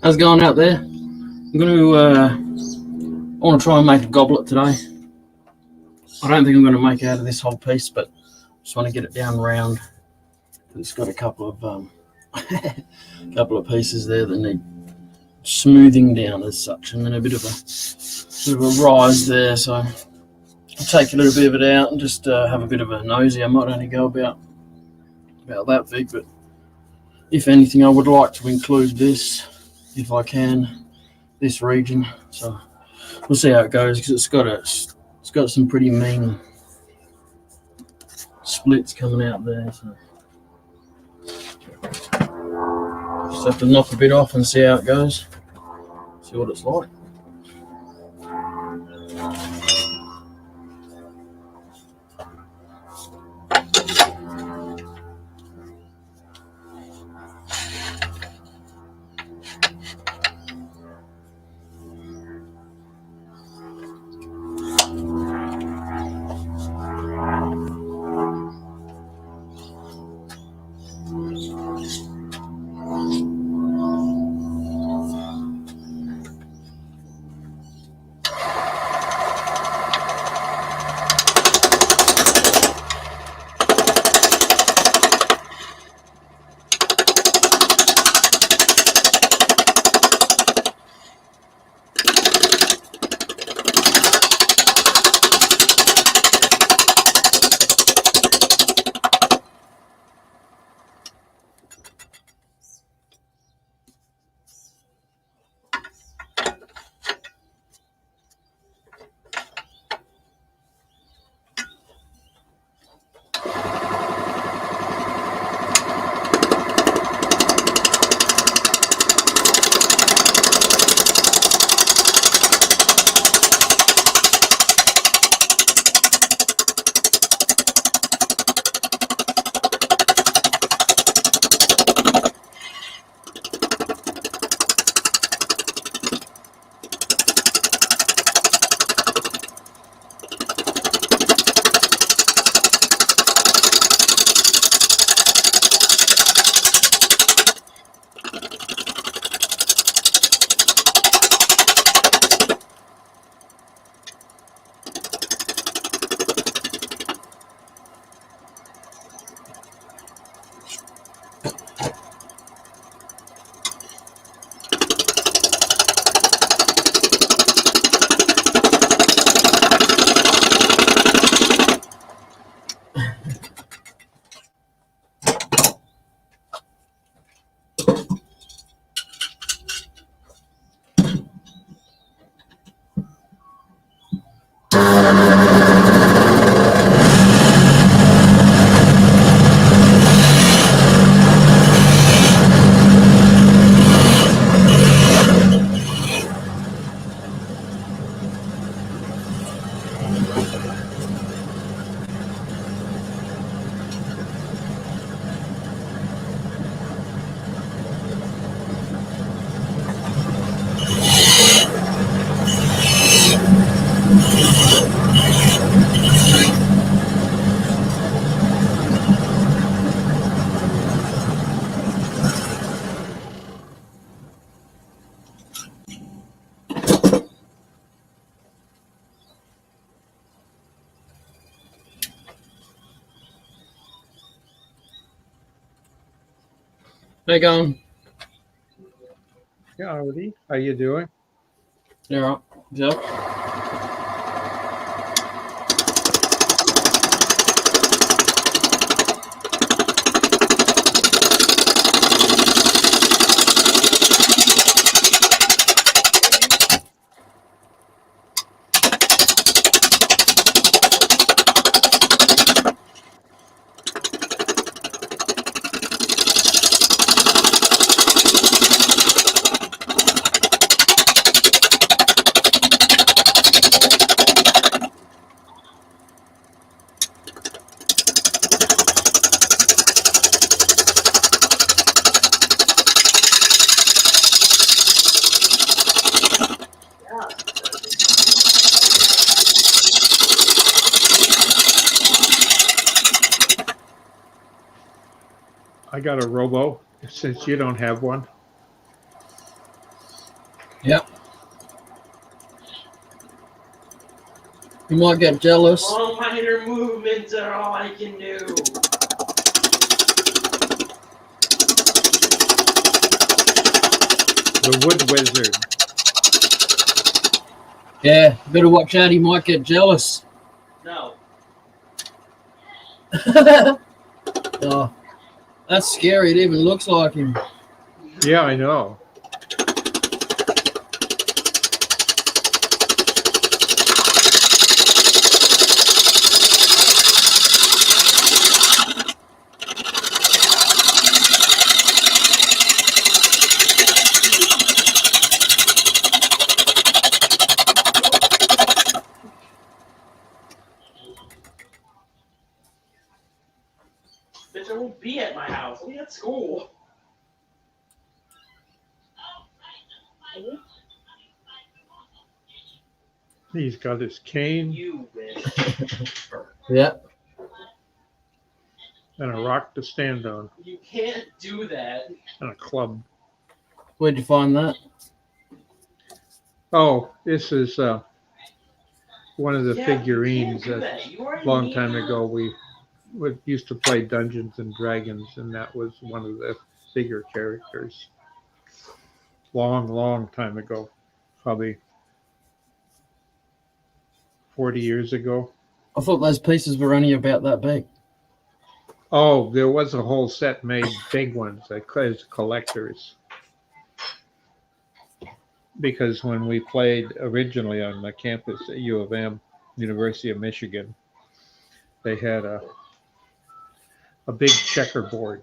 How's it going out there? I'm going to, I want to try and make a goblet today. I don't think I'm going to make it out of this whole piece, but just want to get it down round. It's got a couple of pieces there that need smoothing down as such, and then a bit of a rise there. So I'll take a little bit of it out and just have a bit of a nosy. I might only go about that big, but if anything, I would like to include this, if I can, this region. So we'll see how it goes, because it's got some pretty mean splits coming out there. So just have to knock a bit off and see how it goes. See what it's like. How you going? Yeah, Howdy. How you doing? You all right? Yeah. I got a robo since you don't have one. Yep. You might get jealous. All minor movements are all I can do. The Wood Wizard. Yeah, better watch out. He might get jealous. No. Oh, that's scary. It even looks like him. Yeah, I know. Bitch, I won't be at my house. I'll be at school. He's got his cane You bitch. Yeah. and a rock to stand on You can't do that. and a club. Where'd you find that? Oh, this is one of the Yeah, figurines you can't do that that. You already a long need time that. ago we used to play Dungeons and Dragons, and that was one of the figure characters. Long time ago, probably 40 years ago. I thought those pieces were only about that big. Oh, there was a whole set made, big ones, as collectors. Because when we played originally on the campus at U of M, University of Michigan, they had a big checkerboard.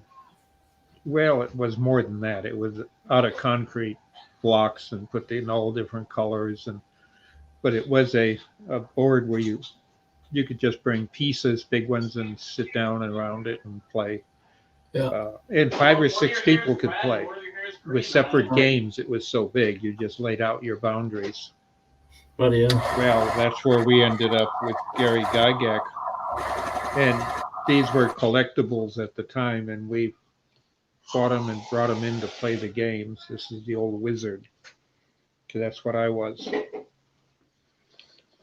Well, it was more than that. It was out of concrete blocks and put in all different colors, but it was a board where you could just bring pieces, big ones, and sit down around it and play. Yeah. And 5 or 6 people could play with separate games. It was so big, you just laid out your boundaries. Bloody hell. Well, that's where we ended up with Gary Gygax. And these were collectibles at the time, and we bought them and brought them in to play the games. This is the old wizard, because that's what I was.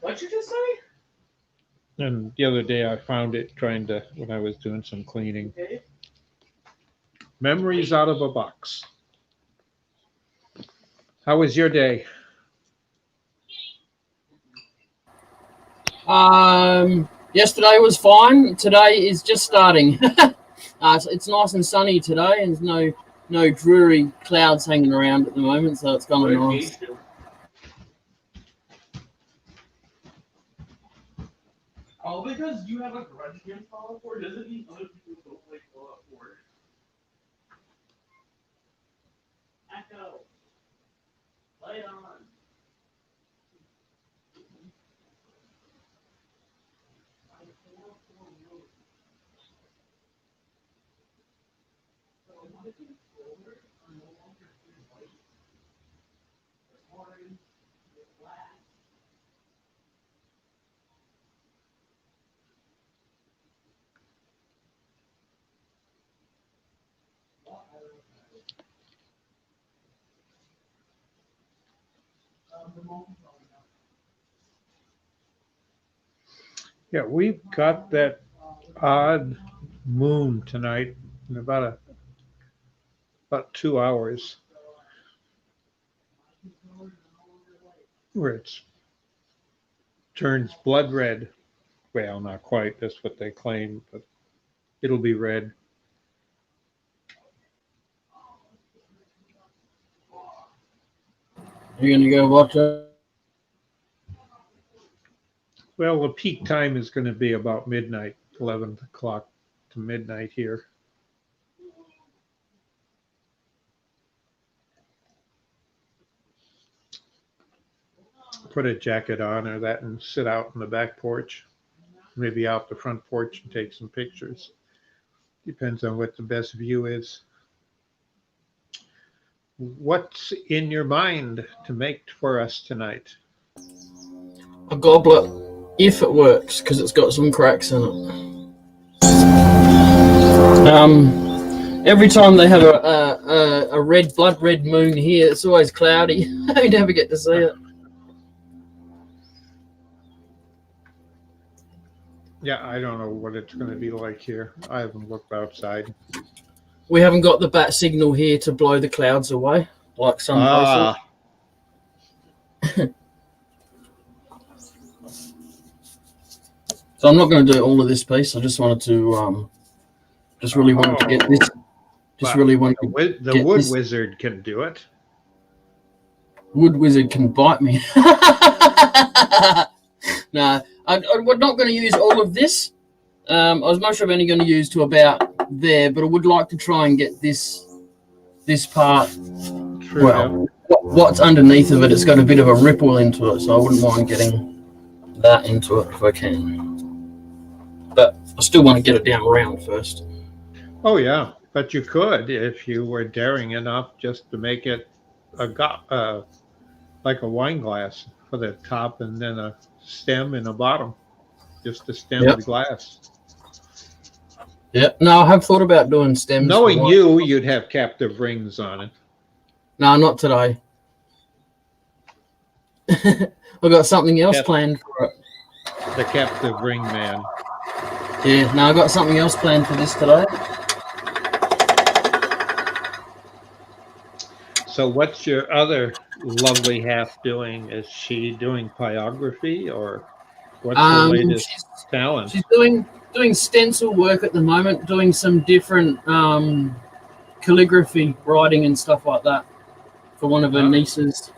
What'd you just say? And the other day I found it when I was doing some cleaning. Okay. Memories out of a box. How was your day? Yesterday was fine. Today is just starting. It's nice and sunny today, and there's no dreary clouds hanging around at the moment, so it's kind of nice. All because you have a grudge against Fallout 4 doesn't mean other people don't like Fallout 4. Echo. Light on. Yeah, we've got that odd moon tonight in about 2 hours, where it turns blood red. Well, not quite. That's what they claim, but it'll be red. You're gonna go watch it? Well, the peak time is going to be about midnight, 11 o'clock to midnight here. Put a jacket on or that and sit out on the back porch, maybe out the front porch and take some pictures. Depends on what the best view is. What's in your mind to make for us tonight? A goblet, if it works, because it's got some cracks in it. Every time they have a red blood red moon here, it's always cloudy. You never get to see it. Yeah, I don't know what it's going to be like here. I haven't looked outside. We haven't got the bat signal here to blow the clouds away, like some places. So I'm not going to do all of this piece. I just wanted to, just really wanted to get this. Just really wanted to the wood wizard can do it. Wood wizard can bite me. No, we're not going to use all of this. I was most of only going to use to about there, but I would like to try and get this part. True, well, what's underneath of it, it's got a bit of a ripple into it, so I wouldn't mind getting that into it if I can. But I still want to get it down round first. Oh yeah, but you could if you were daring enough just to make it like a wine glass for the top and then a stem in the bottom, just to stem the glass. Yep. No, I have thought about doing stems. Knowing you, you'd have captive rings on it. No, not today. I've got something else planned for it. The captive ring man. Yeah, no, I've got something else planned for this today. So what's your other lovely half doing? Is she doing pyrography or what's her latest talent? She's doing stencil work at the moment, doing some different calligraphy writing and stuff like that for one of her nieces.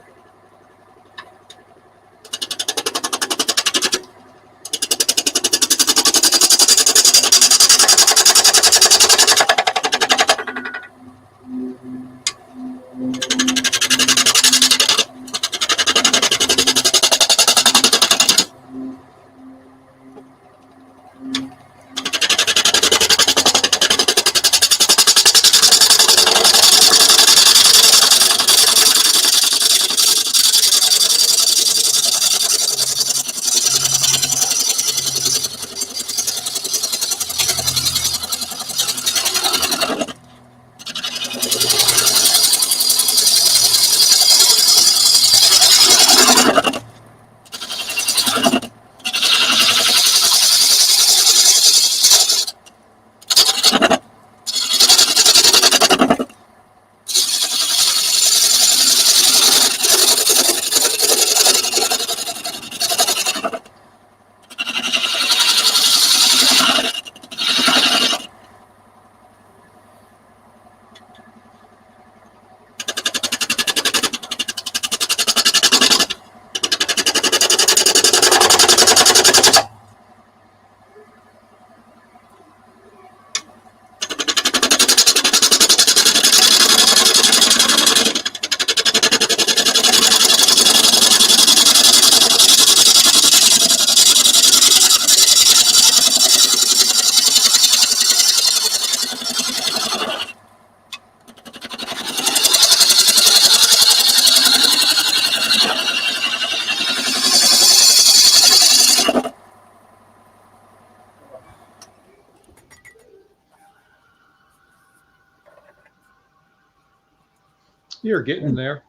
You're getting there.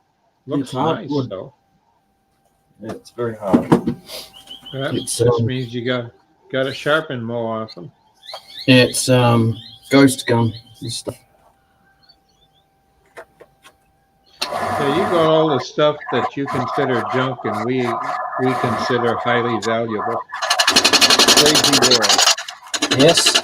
Looks nice, though. Yeah, it's very hard. That just means you got to sharpen more often. Yeah, it's ghost gun and stuff. Yeah, you got all the stuff that you consider junk and we consider highly valuable. Crazy world. Yes.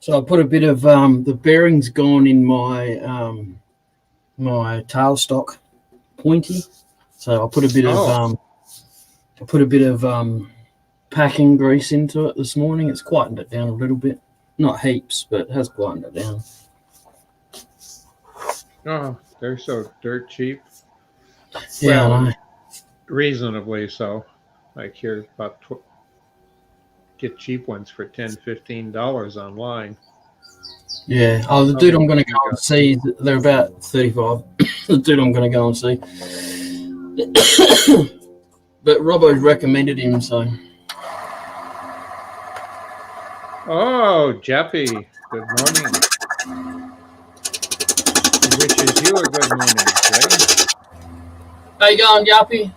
So I put a bit of the bearings gone in my my tailstock pointy. So I put a bit of packing grease into it this morning. It's quietened it down a little bit. Not heaps, but it has quietened it down. Oh, they're so dirt cheap. Yeah, Well, I know. reasonably so. Like here, get cheap ones for $10-15 online. Yeah. Oh, the dude I'm going to go and see, they're about 35. The dude I'm going to go and see. But Robbo's recommended him, so. Oh, Jeppy, good morning. He wishes you a good morning, Jay. How you going, Yappy?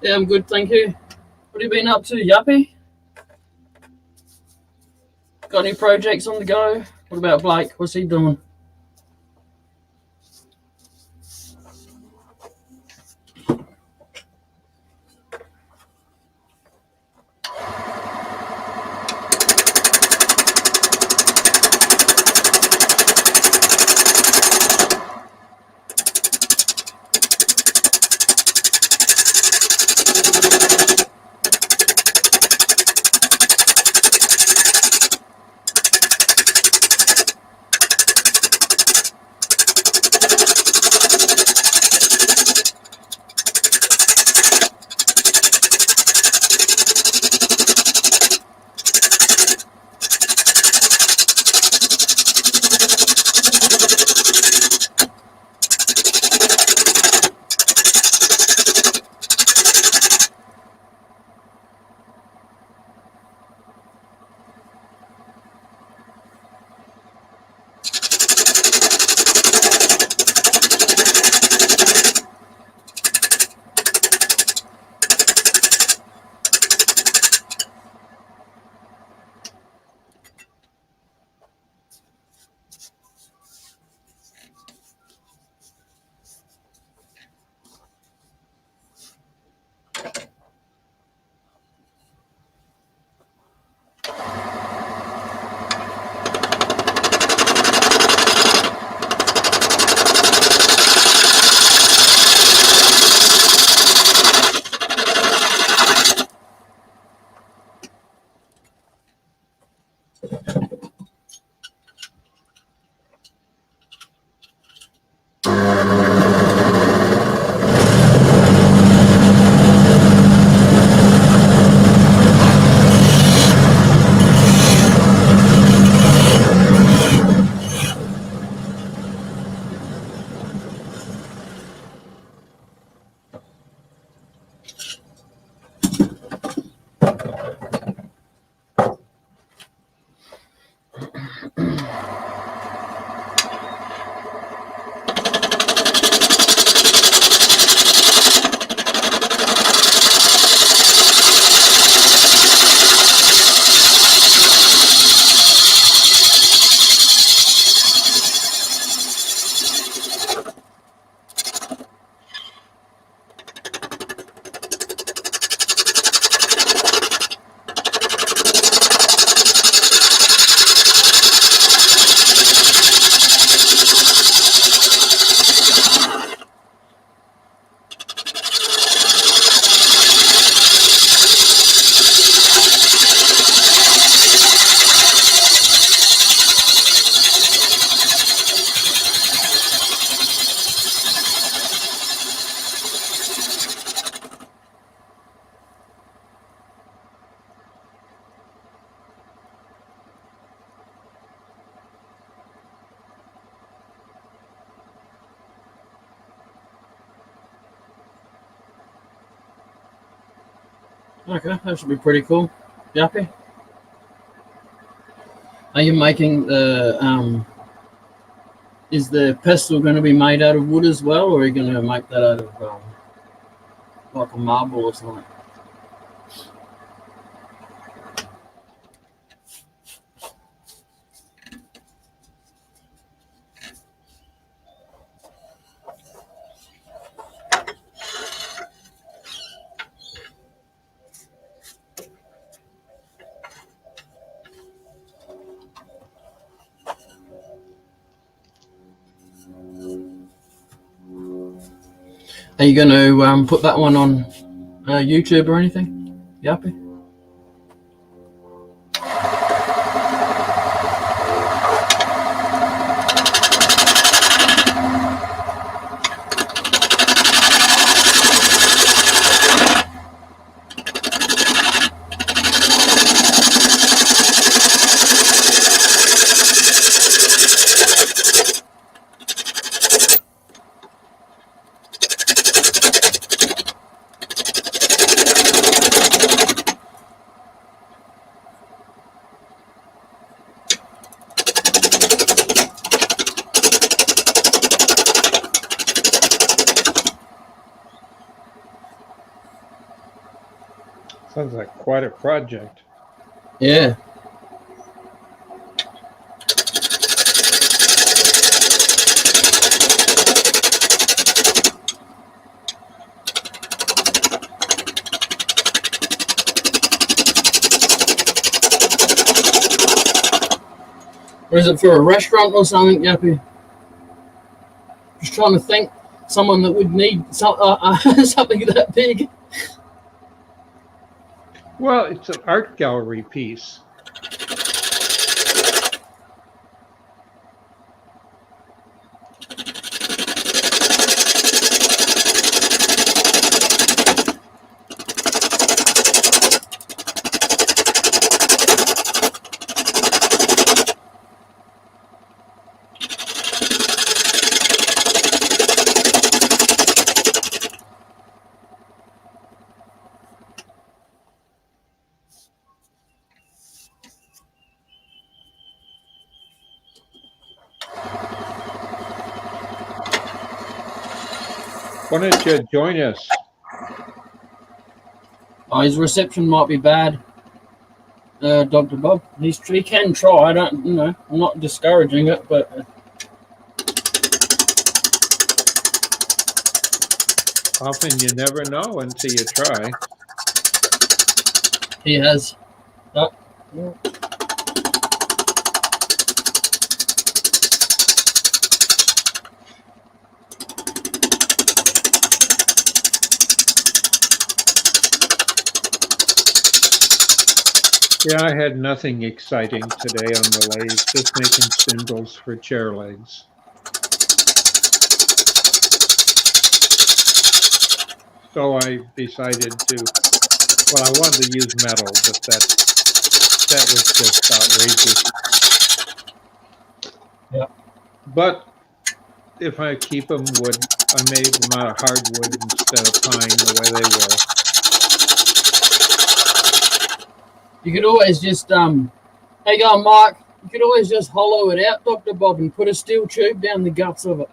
Yeah, I'm good, thank you. What have you been up to, Yappy? Got any projects on the go? What about Blake? What's he doing? Okay, that should be pretty cool. Yappy? Are you making the is the pestle going to be made out of wood as well, or are you going to make that out of like a marble or something? Are you going to put that one on YouTube or anything? Yappy? Sounds like quite a project. Yeah. Or is it for a restaurant or something, Yappy? Just trying to think. Someone that would need something that big. Well, it's an art gallery piece. Why don't you join us? Oh, his reception might be bad, Dr. Bob. He can try. I don't, I'm not discouraging it, but Often you never know until you try. he has. Yeah. Yeah, I had nothing exciting today on the lathe, just making spindles for chair legs. So I decided to, well, I wanted to use metal, but that was just outrageous. Yeah. But if I keep them wood, I made them out of hardwood instead of pine the way they were. You could always just hey, go on, Mike. You could always just hollow it out, Dr. Bob, and put a steel tube down the guts of it.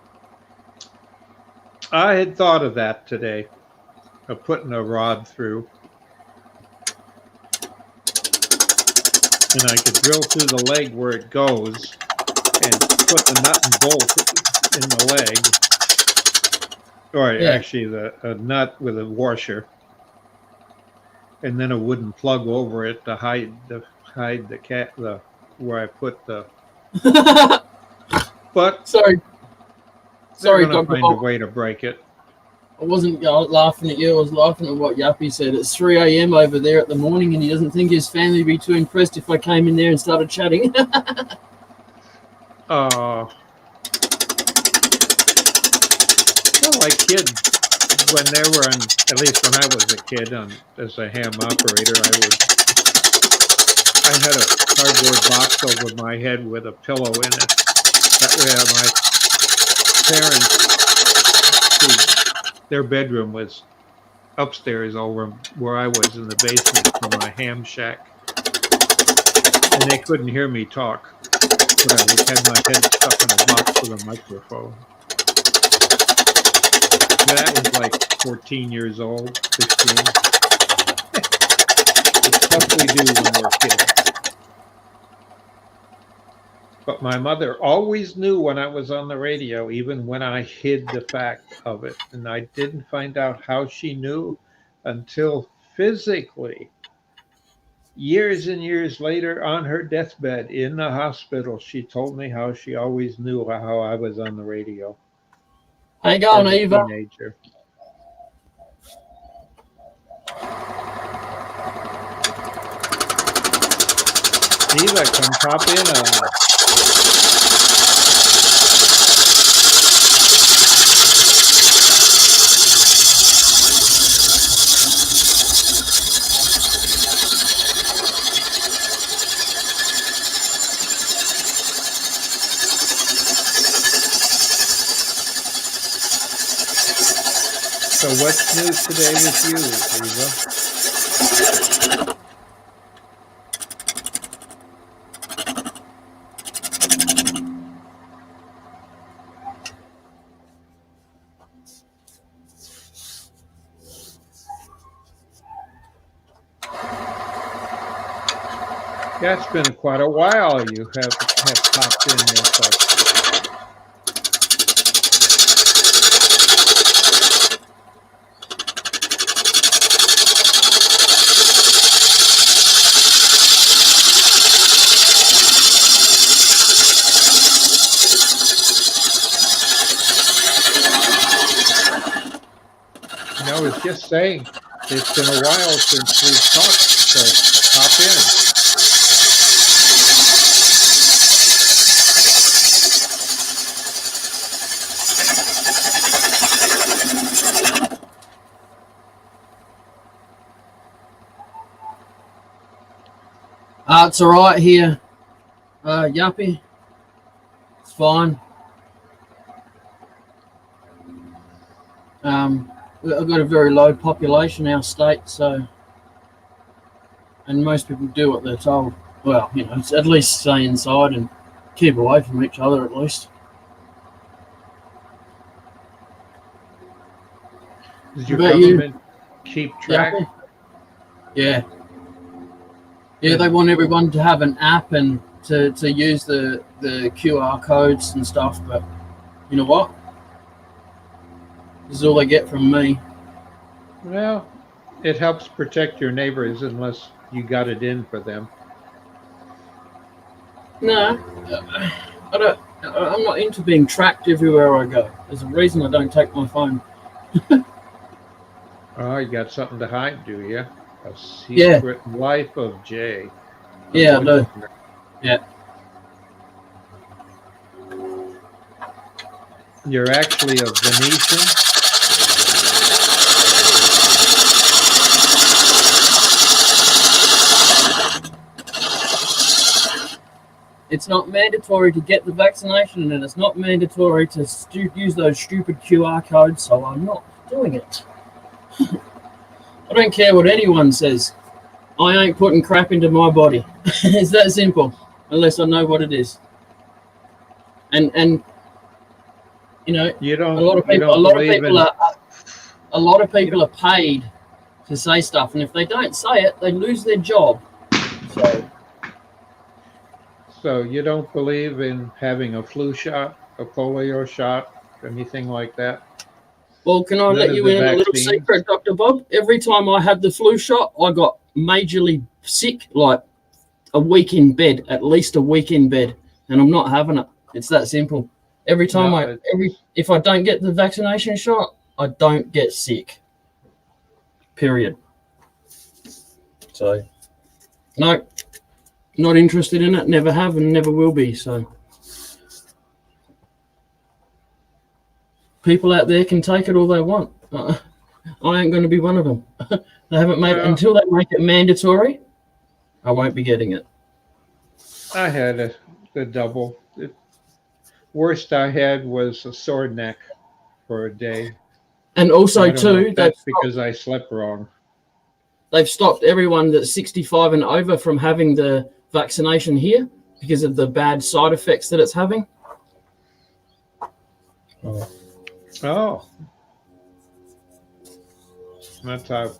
I had thought of that today, of putting a rod through. And I could drill through the leg where it goes and put the nut and bolt in the leg. Or Yeah. actually a nut with a washer. And then a wooden plug over it to hide the where I put the. But Sorry, they're gonna Dr. find Bob. a way to break it. I wasn't laughing at you. I was laughing at what Yappy said. It's 3 a.m. over there at the morning, and he doesn't think his family would be too impressed if I came in there and started chatting. Well, like kids, when they were on, at least when I was a kid, as a ham operator, I had a cardboard box over my head with a pillow in it. That way, my parents, their bedroom was upstairs over where I was in the basement from my ham shack. And they couldn't hear me talk, but I would have my head stuck in a box with a microphone. That was like 14 years old, 15. It's stuff we do when we're kids. But my mother always knew when I was on the radio, even when I hid the fact of it. And I didn't find out how she knew until physically, years and years later, on her deathbed in the hospital, she told me how she always knew how I was on the radio. How you going, As a Eva? teenager. Eva, come pop in on us. So what's new today with you, Eva? Yeah, it's been quite a while you have popped in there. So. I was just saying, it's been a while since we've talked, so hop in. It's all right here, Yuppie. It's fine. I've got a very low population in our state, so, and most people do what they're told. Well, you know, it's at least stay inside and keep away from each other at least. Does your government keep track? Yeah. Yeah, they want everyone to have an app and to use the QR codes and stuff, but you know what? This is all they get from me. Well, it helps protect your neighbors unless you got it in for them. No, I don't. I'm not into being tracked everywhere I go. There's a reason I don't take my phone. Oh, you got something to hide, do you? A Secret Life of Jay. Yeah, I do. Yeah. You're actually a Venetian? It's not mandatory to get the vaccination, and it's not mandatory to use those stupid QR codes, so I'm not doing it. I don't care what anyone says. I ain't putting crap into my body. It's that simple, unless I know what it is. And you know, a lot of people are paid to say stuff, and if they don't say it, they lose their job. So you don't believe in having a flu shot, a polio shot, anything like that? Well, can I let you in a little secret, Dr. Bob? Every time I had the flu shot, I got majorly sick, like a week in bed, at least a week in bed, and I'm not having it. It's that simple. Every time if I don't get the vaccination shot, I don't get sick. Period. So, no, not interested in it. Never have and never will be. So, people out there can take it all they want. I ain't going to be one of them. They haven't made until they make it mandatory. I won't be getting it. I had the double. The worst I had was a sore neck for a day. And also, I don't know too, if that's because I slept wrong. they've stopped everyone that's 65 and over from having the vaccination here because of the bad side effects that it's having. Oh, that's how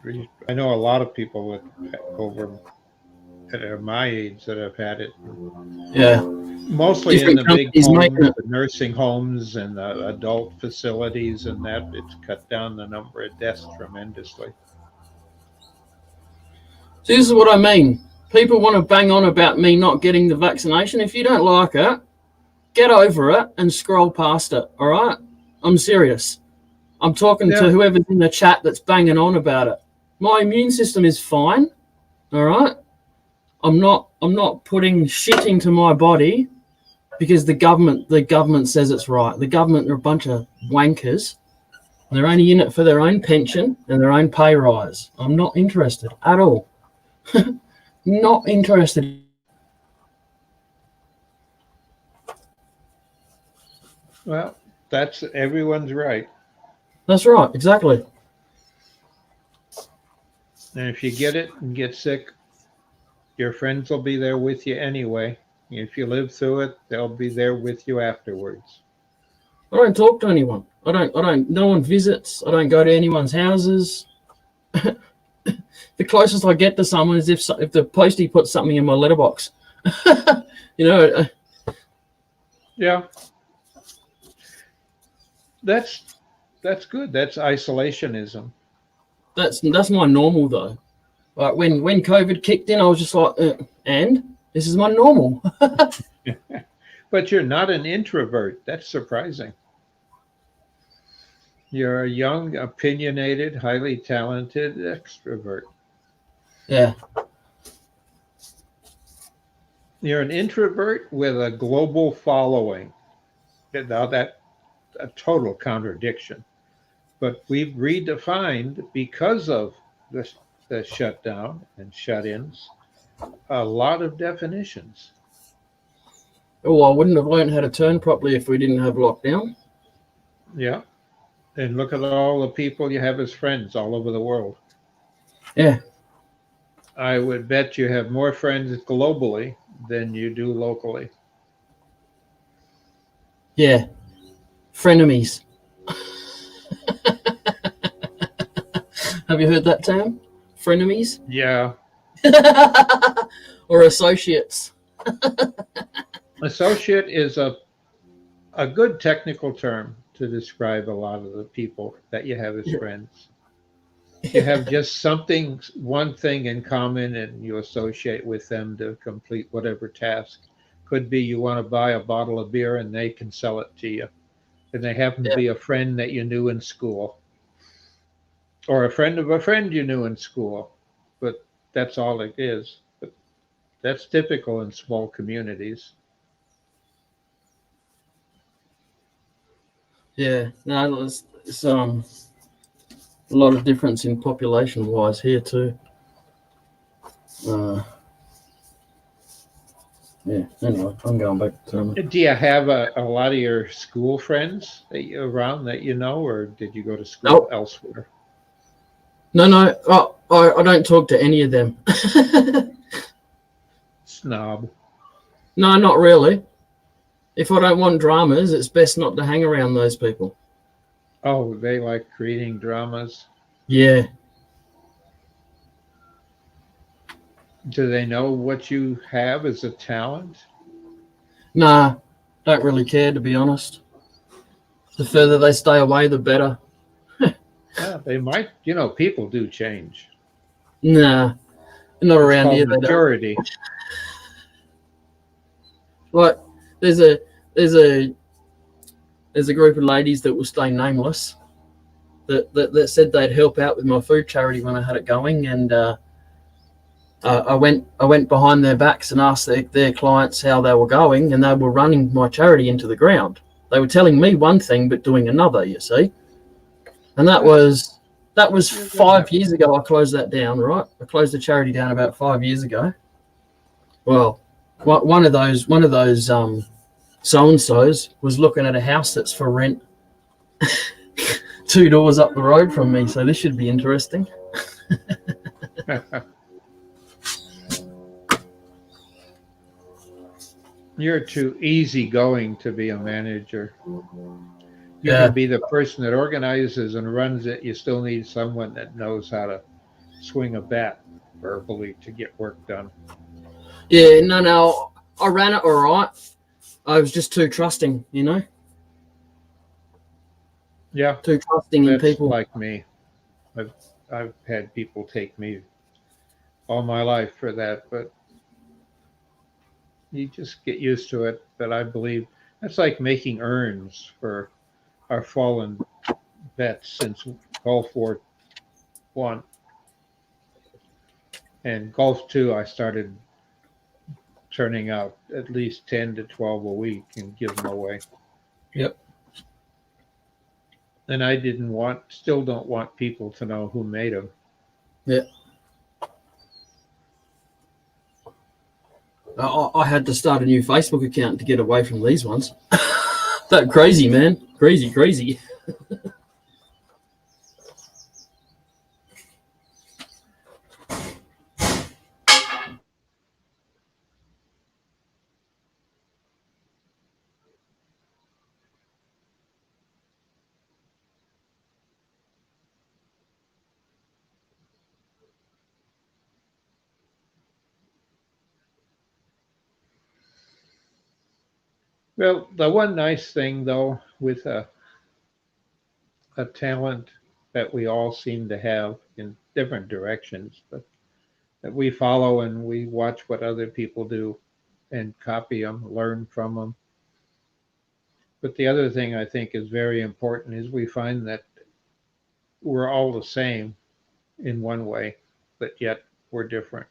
I know a lot of people with over that are my age that have had it. Yeah. Mostly Different in the big companies making homes, it. the nursing homes and the adult facilities, and that it's cut down the number of deaths tremendously. So this is what I mean. People want to bang on about me not getting the vaccination. If you don't like it, get over it and scroll past it, all right? I'm serious. I'm talking to whoever's in the chat that's banging on about it. My immune system is fine, all right? I'm not putting shit into my body because the government says it's right. The government are a bunch of wankers. They're only in it for their own pension and their own pay rise. I'm not interested at all. Not interested. Well, that's everyone's right. That's right, exactly. And if you get it and get sick, your friends will be there with you anyway. If you live through it, they'll be there with you afterwards. I don't talk to anyone. No one visits. I don't go to anyone's houses. The closest I get to someone is if the postie puts something in my letterbox. You know. Yeah. That's good. That's isolationism. That's my normal though. Like when COVID kicked in, I was just like, and this is my normal. But you're not an introvert. That's surprising. You're a young, opinionated, highly talented extrovert. Yeah. You're an introvert with a global following. Now that's a total contradiction. But we've redefined, because of the shutdown and shut-ins, a lot of definitions. Oh, I wouldn't have learned how to turn properly if we didn't have lockdown. Yeah. And look at all the people you have as friends all over the world. Yeah. I would bet you have more friends globally than you do locally. Yeah. Frenemies. Have you heard that term? Frenemies? Yeah. Or associates. Associate is a good technical term to describe a lot of the people that you have as friends. You have just one thing in common, and you associate with them to complete whatever task. Could be you want to buy a bottle of beer and they can sell it to you. And they happen to be a friend that you knew in school. Or a friend of a friend you knew in school. But that's all it is. But that's typical in small communities. Yeah. No, it's a lot of difference in population wise here too. Yeah, anyway, I'm going back to Do you have a lot of your school friends that you around that you know, or did you go to school elsewhere? No. I don't talk to any of them. Snob. No, not really. If I don't want dramas, it's best not to hang around those people. Oh, they like creating dramas? Yeah. Do they know what you have as a talent? Nah, don't really care, to be honest. The further they stay away, the better. Yeah, they might. People do change. Nah, not around here. Maturity. Like, there's a group of ladies that will stay nameless that said they'd help out with my food charity when I had it going, and I went behind their backs and asked their clients how they were going, and they were running my charity into the ground. They were telling me one thing but doing another, you see. And that was 5 years ago. I closed that down, right? I closed the charity down about 5 years ago. Well, one of those so-and-sos was looking at a house that's for rent. 2 doors up the road from me, so this should be interesting. You're too easygoing to be a manager. You Yeah. can be the person that organizes and runs it. You still need someone that knows how to swing a bat verbally to get work done. Yeah, no, I ran it all right. I was just too trusting, you know? Yeah, Too trusting in that's people. like me. I've had people take me all my life for that, but you just get used to it. But I believe that's like making urns for our fallen vets since Gulf War One and Gulf Two. I started turning out at least 10 to 12 a week and give them away. Yep. And I still don't want people to know who made them. Yeah. I had to start a new Facebook account to get away from these ones. That crazy, man. Crazy. Well, the one nice thing though with a talent that we all seem to have in different directions, but that we follow and we watch what other people do and copy them, learn from them. But the other thing I think is very important is we find that we're all the same in one way, but yet we're different.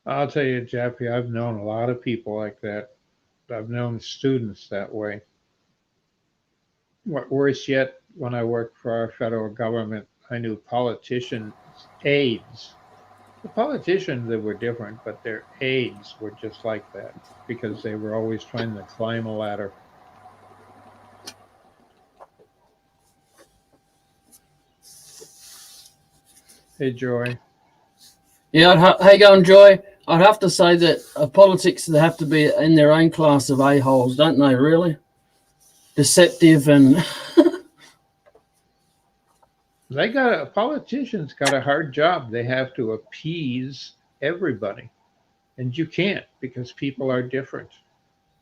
I'll tell you, Jeffy, I've known a lot of people like that. I've known students that way. What worse yet, when I worked for our federal government, I knew politicians' aides. The politicians, they were different, but their aides were just like that because they were always trying to climb a ladder. Hey, Joy. Yeah, how you going, Joy? I'd have to say that politics, they have to be in their own class of a-holes, don't they, really? Deceptive and... Politicians got a hard job. They have to appease everybody. And you can't because people are different.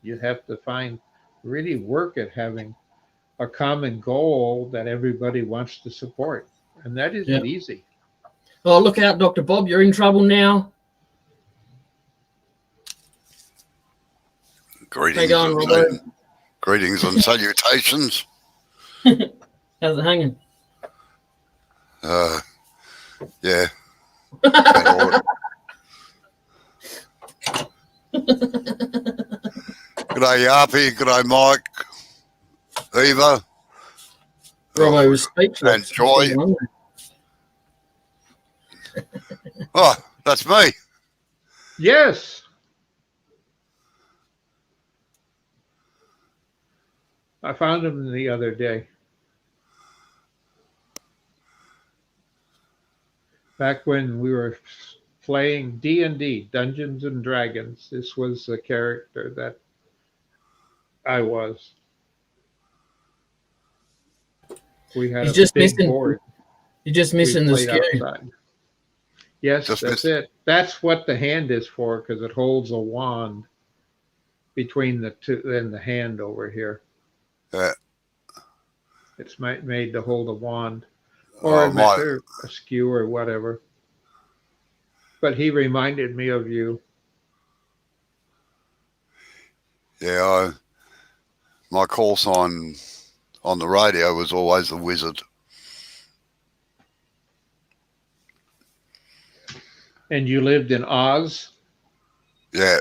You have to really work at having a common goal that everybody wants to support. And that isn't easy. Oh, look out, Dr. Bob, you're in trouble now. Greetings, How you going, greetings and salutations. How's it hanging? Yeah. G'day, Yarpy. G'day, Mike. Eva. Robbo was speechless. And Joy. Oh, that's me. Yes. I found him the other day. Back when we were playing D&D, Dungeons and Dragons, this was the character that I was. We had He's a just big missing board. You're just we missing the played skew. outside. Yes, Just that's missed- it. That's what the hand is for, because it holds a wand between the two and the hand over here. Yeah. It's made to hold a wand Oh, or a skew or whatever. But he reminded me of you. yeah. My call sign on the radio was always the Wizard. And you lived in Oz, Yeah.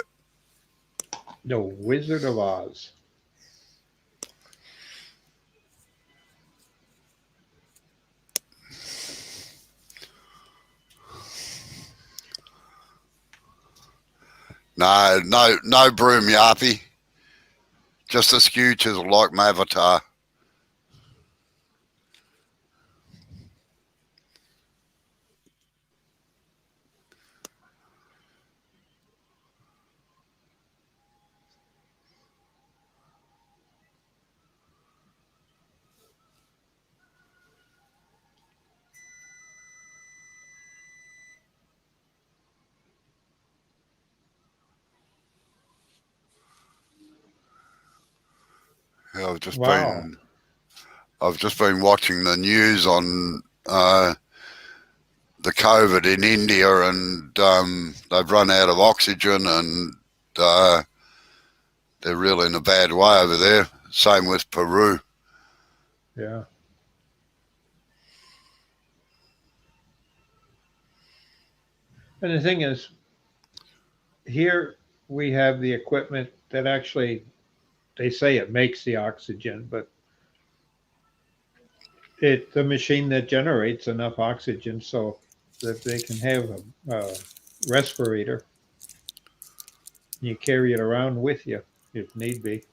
the Wizard of Oz. No broom, Yarpy. Just a skew chisel like my avatar. Yeah, Wow. I've just been watching the news on the COVID in India, and they've run out of oxygen, and they're really in a bad way over there. Same with Peru. Yeah. And the thing is, here we have the equipment that actually, they say it makes the oxygen, but the machine that generates enough oxygen so that they can have a respirator. You carry it around with you if need be.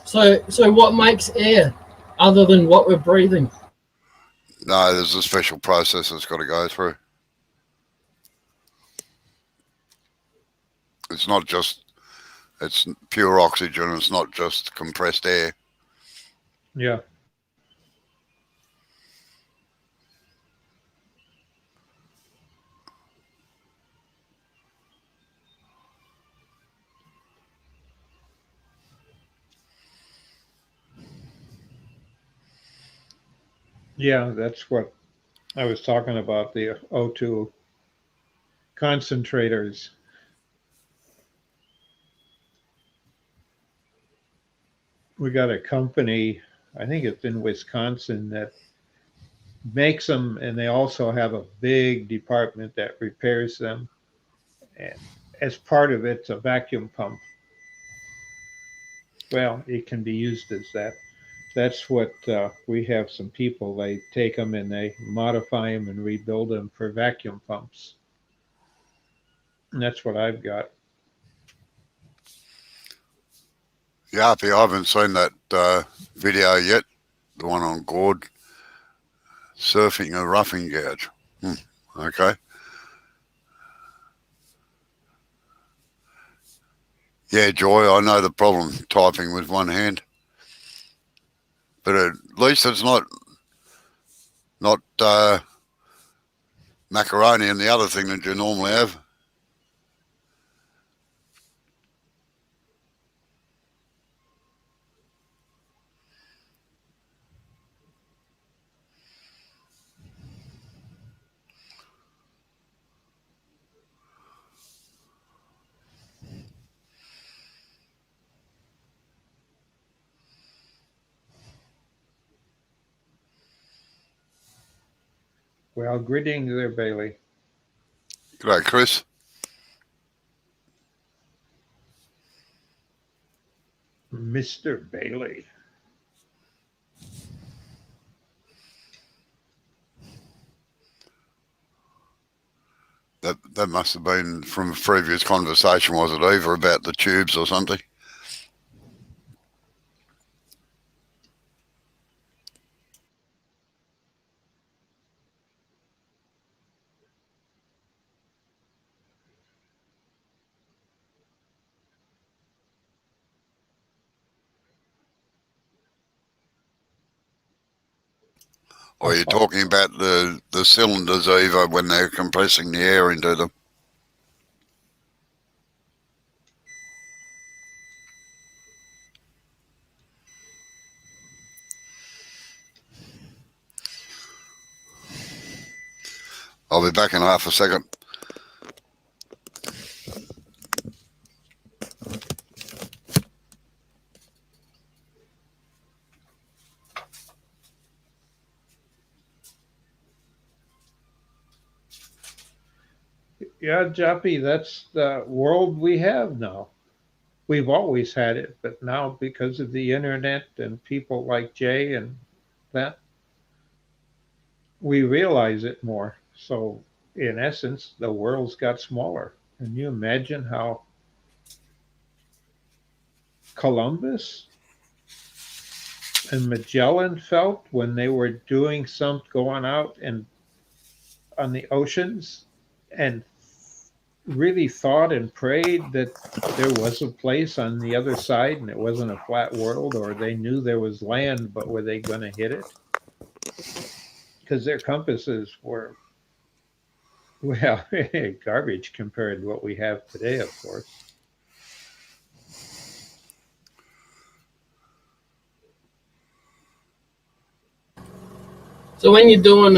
So what makes air other than what we're breathing? No, there's a special process that's got to go through. It's not just, it's pure oxygen. It's not just compressed air. Yeah. Yeah, that's what I was talking about, the O2 concentrators. We got a company, I think it's in Wisconsin, that makes them, and they also have a big department that repairs them. And as part of it's a vacuum pump. Well, it can be used as that. That's what we have some people, they take them and they modify them and rebuild them for vacuum pumps. And that's what I've got. Yarpy, I haven't seen that video yet. The one on Gord surfing a roughing gouge. Okay. Yeah, Joy, I know the problem typing with one hand. But at least it's not macaroni and the other thing that you normally have. Well, greetings there, Bailey. G'day, Chris. Mr. Bailey. That must have been from a previous conversation, was it, Eva, about the tubes or something? Or you're talking about the cylinders, Eva, when they're compressing the air into them? I'll be back in half a second. Yeah, Jappy, that's the world we have now. We've always had it, but now because of the internet and people like Jay and that, we realize it more. So, in essence, the world's got smaller. Can you imagine how Columbus and Magellan felt when they were doing some going out and on the oceans and really thought and prayed that there was a place on the other side and it wasn't a flat world, or they knew there was land, but were they going to hit it? Because their compasses were, well, garbage compared to what we have today, of course. So when you're doing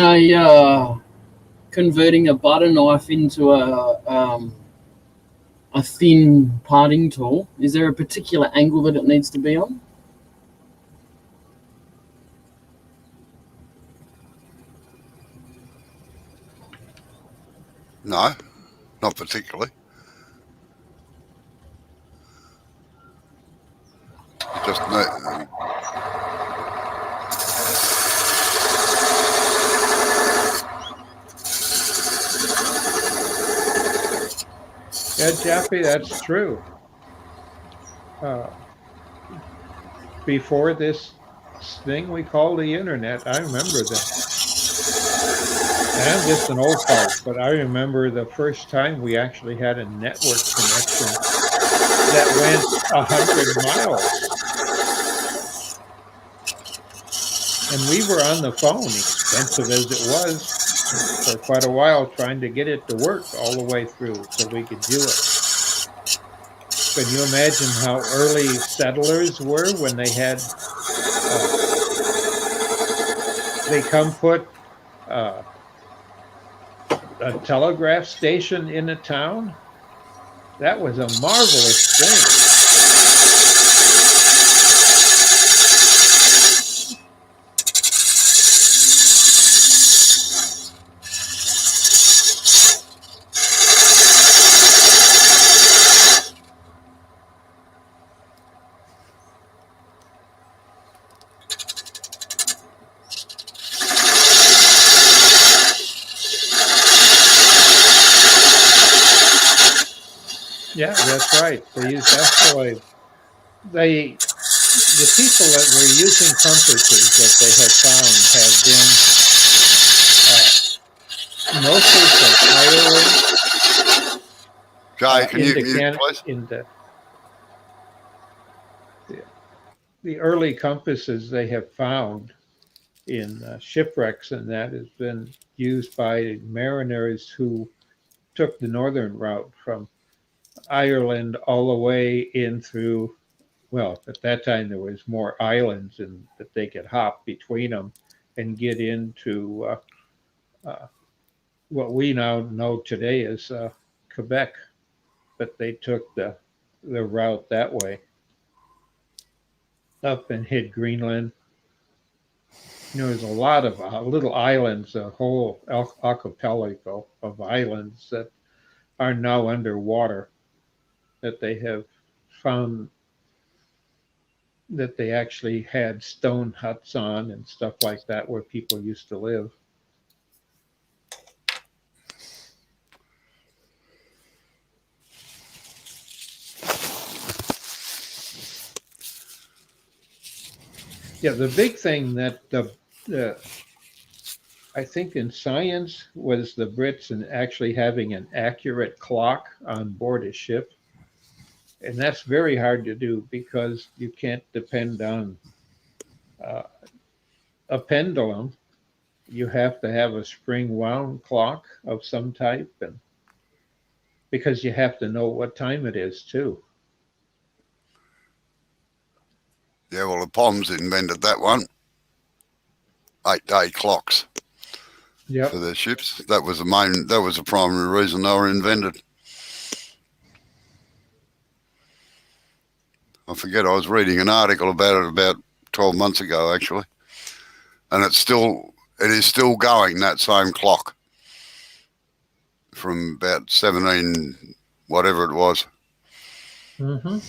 converting a butter knife into a thin parting tool, is there a particular angle that it needs to be on? No, not particularly. Just no. Yeah, Jappy, that's true. Before this thing we call the internet, I remember and I'm just an old fart, but I remember the first time we actually had a network connection that went 100 miles. And we were on the phone, expensive as it was, for quite a while trying to get it to work all the way through so we could do it. Can you imagine how early settlers were when they had, they come put a telegraph station in a town? That was a marvelous thing. Yeah, that's right. They used asteroid. The people that were using compasses that they have found have been mostly from Ireland Jay, can you into mute, Canada. please? Into the early compasses they have found in shipwrecks, and that has been used by mariners who took the northern route from Ireland all the way in through. Well, at that time there was more islands and that they could hop between them and get into what we now know today as Quebec, but they took the route that way up and hit Greenland. You know, there's a lot of little islands, a whole archipelago of islands that are now underwater that they have found that they actually had stone huts on and stuff like that where people used to live. Yeah, the big thing that I think in science was the Brits and actually having an accurate clock on board a ship. And that's very hard to do because you can't depend on a pendulum you have to have a spring wound clock of some type, and because you have to know what time it is too. Yeah, well, the Poms invented that one. 8-day clocks Yep. for their ships. That was the primary reason they were invented. I forget, I was reading an article about it about 12 months ago, actually. And it is still going, that same clock, from about 17, whatever it was. Mm-hmm.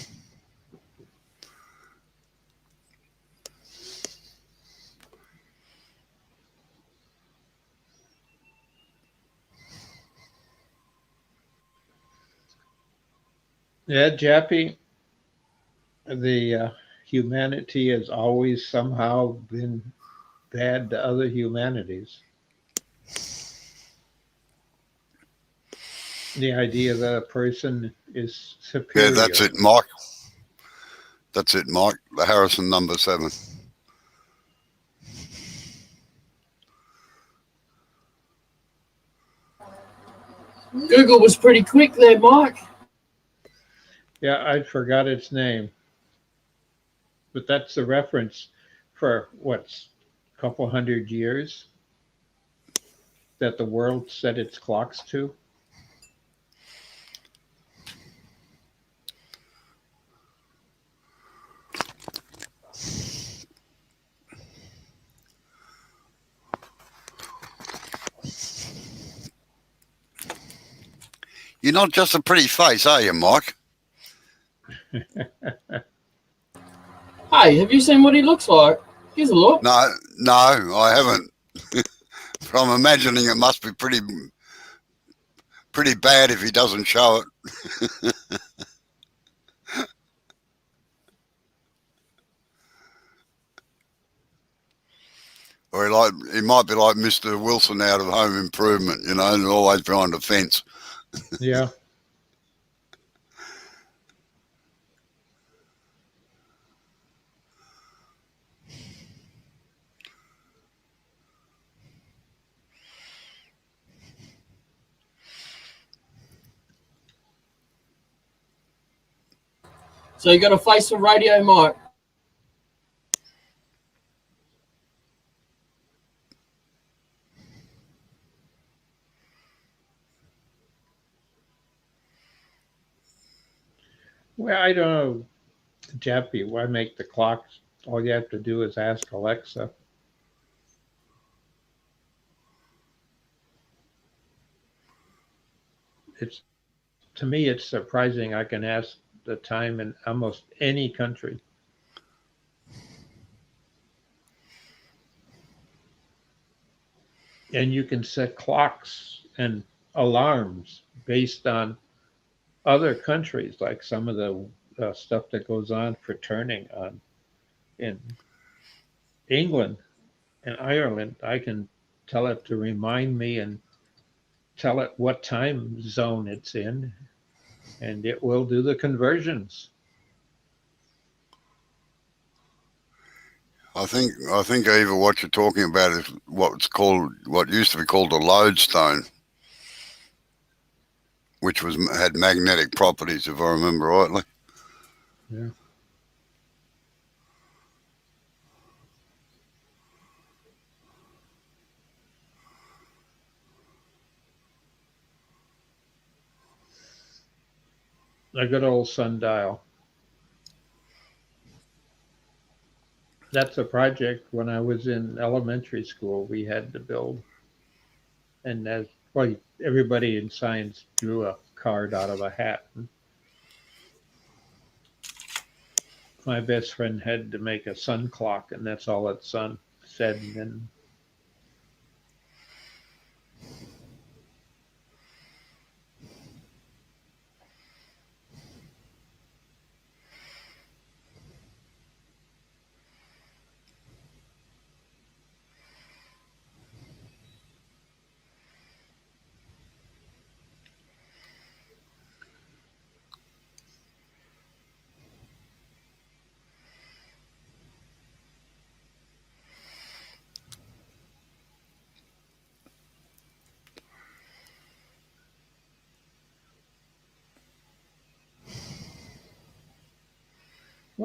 Yeah, Jappy, the humanity has always somehow been bad to other humanities. The idea that a person is Yeah, superior. that's it, Mike. That's it, Mike. The Harrison number 7. Google was pretty quick there, Mike. Yeah, I forgot its name, but that's the reference for what's a couple hundred years that the world set its clocks to. You're not just a pretty face, are you, Mike? Hey, have you seen what he looks like? Here's a look. No, I haven't. But I'm imagining it must be pretty bad if he doesn't show it. Or he might be like Mr. Wilson out of Home Improvement, and always behind a fence. Yeah. So you got a face for radio, Mike. Well, I don't know, Jappy, why make the clocks? All you have to do is ask Alexa. It's to me, it's surprising I can ask the time in almost any country. And you can set clocks and alarms based on other countries, like some of the stuff that goes on for turning on in England and Ireland. I can tell it to remind me and tell it what time zone it's in, and it will do the conversions. I think Eva, what you're talking about is what used to be called a lodestone, which had magnetic properties, if I remember rightly. Yeah. A good old sundial. That's a project when I was in elementary school we had to build. And as well, everybody in science drew a card out of a hat. My best friend had to make a sun clock, and that's all its sun said. And then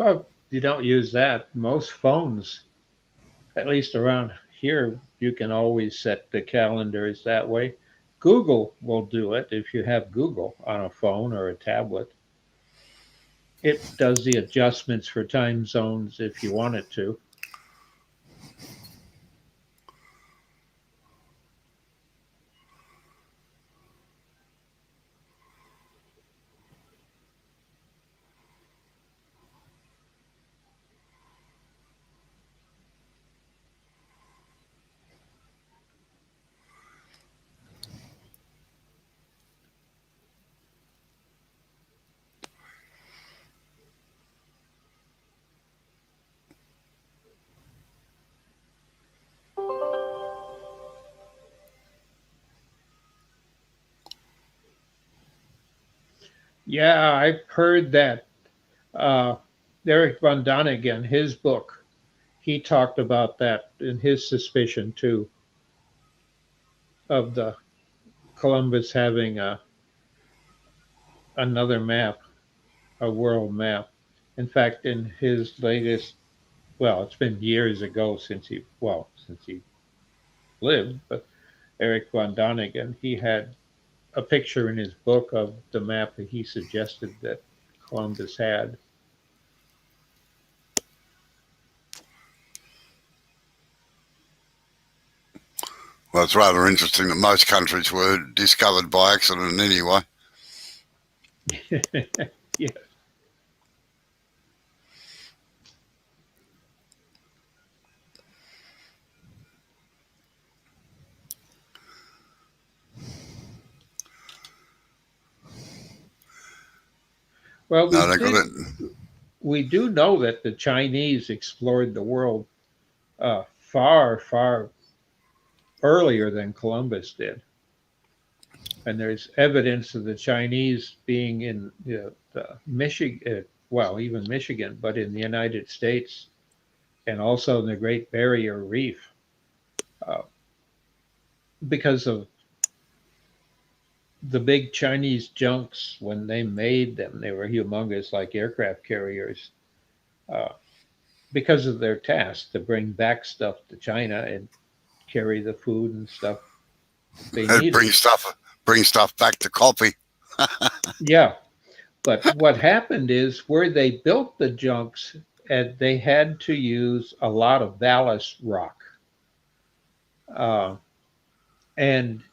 Well, you don't use that. Most phones, at least around here, you can always set the calendars that way. Google will do it if you have Google on a phone or a tablet. It does the adjustments for time zones if you want it to. Yeah, I've heard that. Uh, Eric von Daniken, his book, he talked about that in his suspicion too of the Columbus having another map, a world map. In fact, in his latest, well, it's been years ago since he lived, but Eric von Daniken, he had a picture in his book of the map that he suggested that Columbus had. Well, it's rather interesting that most countries were discovered by accident anyway. Yeah. Well, No, they got it. we do know that the Chinese explored the world far, far earlier than Columbus did. And there's evidence of the Chinese being in Michigan, well, even Michigan, but in the United States and also in the Great Barrier Reef uh, because of the big Chinese junks. When they made them, they were humongous, like aircraft carriers, uh, because of their task to bring back stuff to China and carry the food and stuff they needed. Bring stuff back to copy. Yeah, but what happened is where they built the junks, they had to use a lot of ballast rock. Uh, and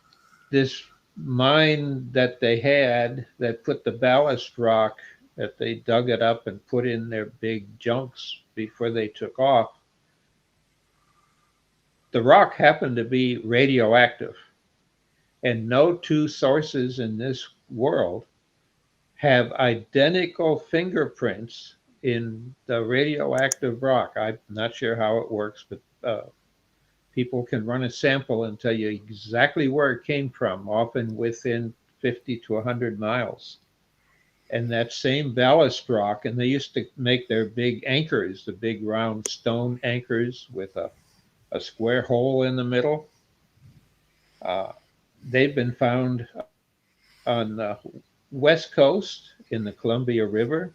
this mine that they had that put the ballast rock, that they dug it up and put in their big junks before they took off, the rock happened to be radioactive. And no two sources in this world have identical fingerprints in the radioactive rock. I'm not sure how it works, but people can run a sample and tell you exactly where it came from, often within 50 to 100 miles. And that same ballast rock, and they used to make their big anchors, the big round stone anchors with a square hole in the middle. They've been found on the west coast in the Columbia River.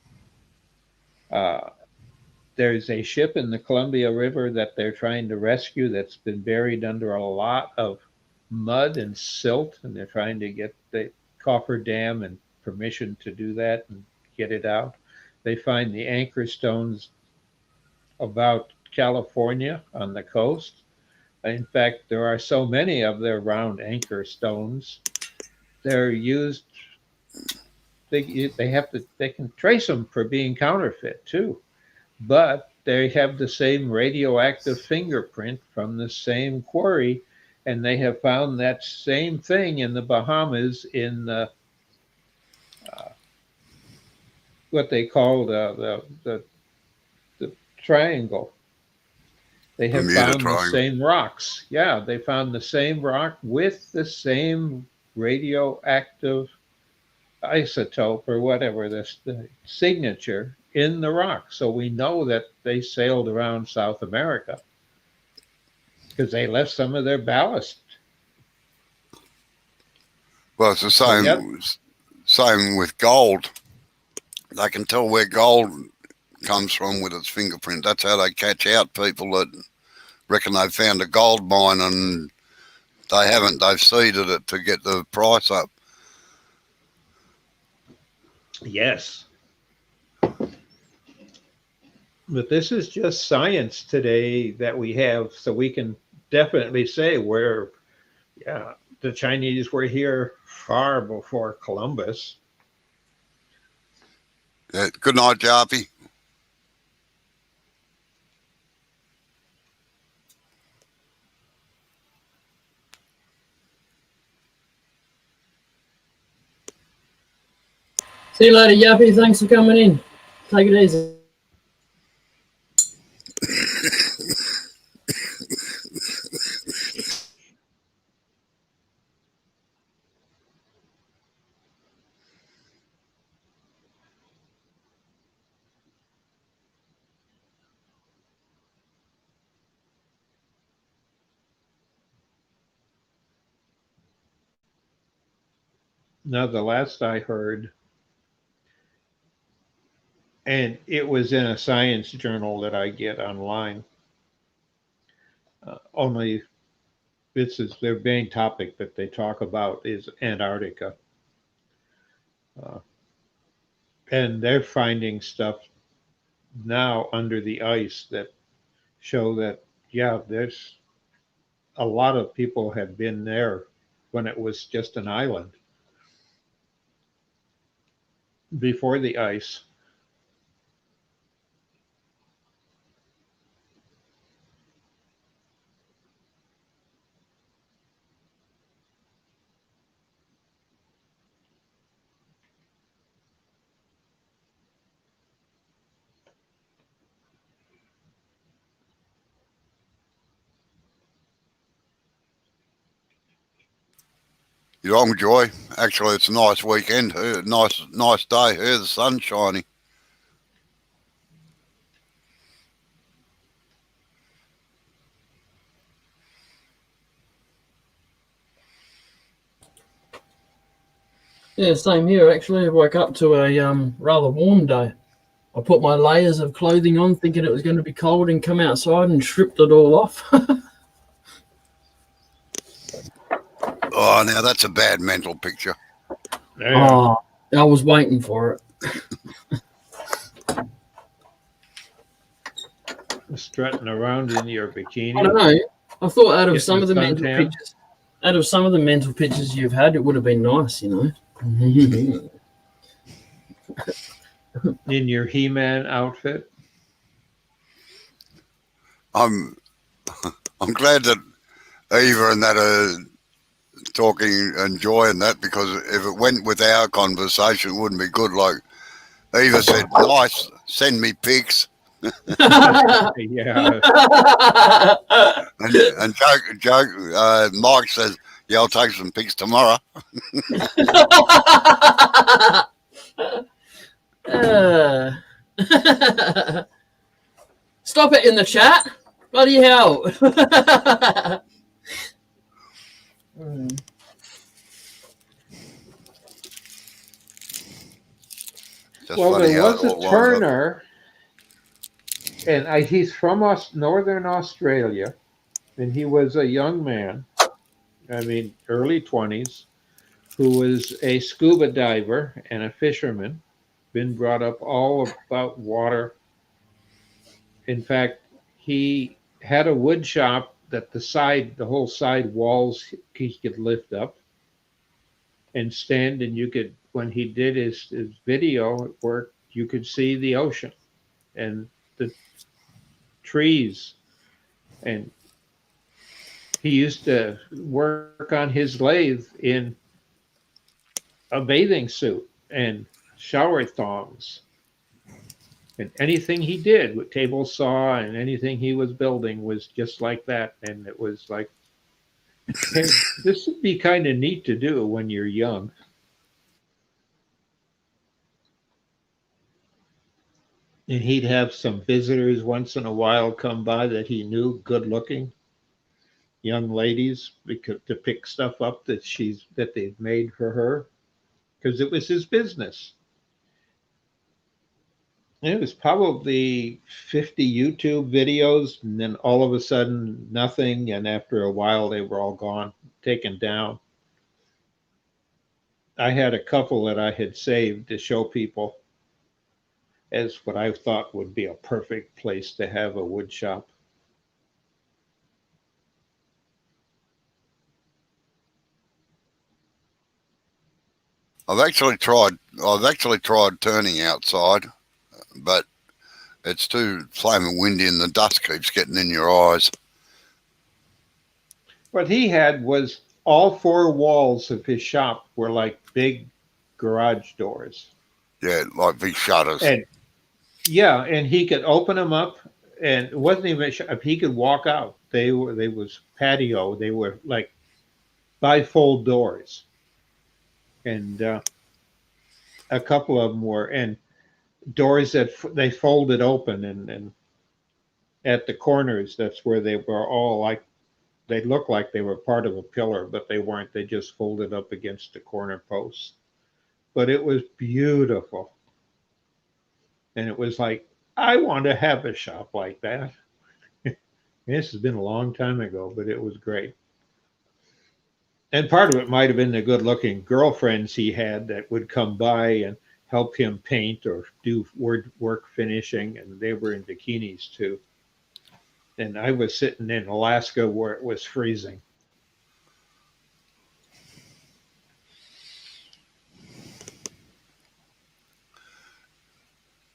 Uh, there's a ship in the Columbia River that they're trying to rescue that's been buried under a lot of mud and silt, and they're trying to get the coffer dam and permission to do that and get it out. They find the anchor stones about California on the coast. In fact, there are so many of their round anchor stones. They're used. They can trace them for being counterfeit too, but they have the same radioactive fingerprint from the same quarry, and they have found that same thing in the Bahamas in what they call the triangle. They have Bermuda found the Triangle. same rocks. Yeah, they found the same rock with the same radioactive isotope or whatever, the signature in the rock. So we know that they sailed around South America because they left some of their ballast. Well, it's the same. Yep. Same with gold. They can tell where gold comes from with its fingerprint. That's how they catch out people that reckon they've found a gold mine and they haven't. They've seeded it to get the price up. Yes. But this is just science today that we have, so we can definitely say the Chinese were here far before Columbus. Yeah. Good night, Jarpy. See you later, Yappy. Thanks for coming in. Take it easy. Now, the last I heard, and it was in a science journal that I get online, only this is their main topic that they talk about is Antarctica. And they're finding stuff now under the ice that show that, yeah, there's a lot of people have been there when it was just an island before the ice. You're wrong, Joy. Actually, it's a nice weekend here. Nice day here. The sun's shining. Yeah, same here actually. I woke up to a rather warm day. I put my layers of clothing on thinking it was going to be cold and come outside and stripped it all off. Oh, now that's a bad mental picture. Yeah. Oh, I was waiting for it. Strutting around in your bikini. I don't know. I thought out of Getting some of the the mental suntan. pictures, out of some of the mental pictures you've had, it would have been nice, you know. In your He-Man outfit. I'm glad that Eva and that are talking, enjoying that, because if it went with our conversation, it wouldn't be good. Like Eva said, nice, send me pics. Yeah. And joke, Mike says, yeah, I'll take some pics tomorrow. Stop it in the chat. Bloody hell. Just Well, funny there how was it a all lined up. Turner, and he's from Northern Australia, and he was a young man, I mean, early 20s, who was a scuba diver and a fisherman, been brought up all about water. In fact, he had a wood shop that the whole side walls he could lift up and stand, and you could, when he did his video work, you could see the ocean and the trees. And he used to work on his lathe in a bathing suit and shower thongs. And anything he did with table saw and anything he was building was just like that. And it was like, hey, this would be kind of neat to do when you're young. And he'd have some visitors once in a while come by that he knew, good looking young ladies, to pick stuff up that they've made for her, because it was his business. It was probably 50 YouTube videos, and then all of a sudden, nothing. And after a while, they were all gone, taken down. I had a couple that I had saved to show people as what I thought would be a perfect place to have a wood shop. I've actually tried turning outside, but it's too flaming windy and the dust keeps getting in your eyes. What he had was all four walls of his shop were like big garage doors. Yeah, like big shutters. And yeah, and he could open them up, and it wasn't even he could walk out. They was patio. They were like bifold doors, and a couple of them were and doors that they folded open, and at the corners, that's where they were all like they looked like they were part of a pillar, but they weren't. They just folded up against the corner posts. But it was beautiful. And it was like, I want to have a shop like that. This has been a long time ago, but it was great. And part of it might have been the good looking girlfriends he had that would come by and help him paint or do work finishing. And they were in bikinis too. And I was sitting in Alaska where it was freezing.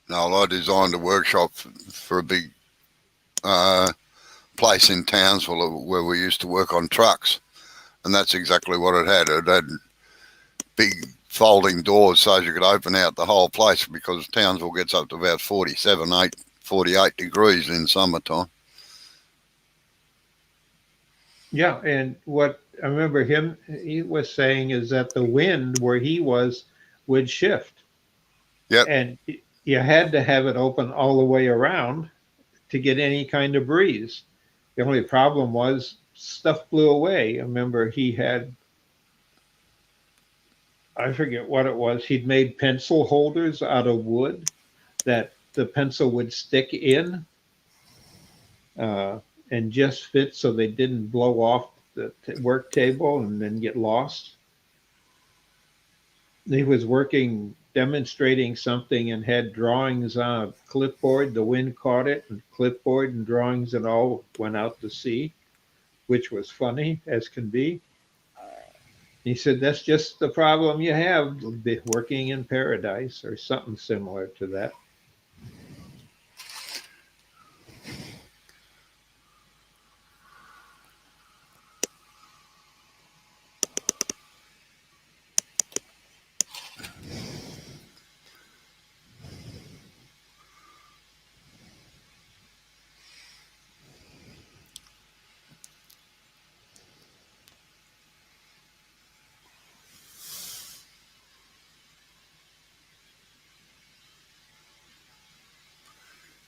No, I designed a workshop for a big place in Townsville where we used to work on trucks. And that's exactly what it had. It had big folding doors so you could open out the whole place, because Townsville gets up to about 48 degrees in summertime. Yeah, and what I remember he was saying is that the wind where he was would shift. Yep. And you had to have it open all the way around to get any kind of breeze. The only problem was stuff blew away. I remember he had, I forget what it was, he'd made pencil holders out of wood that the pencil would stick in. And just fit so they didn't blow off the work table and then get lost. He was demonstrating something and had drawings on a clipboard. The wind caught it, and clipboard and drawings and all went out to sea, which was funny as can be. He said, that's just the problem you have working in paradise, or something similar to that.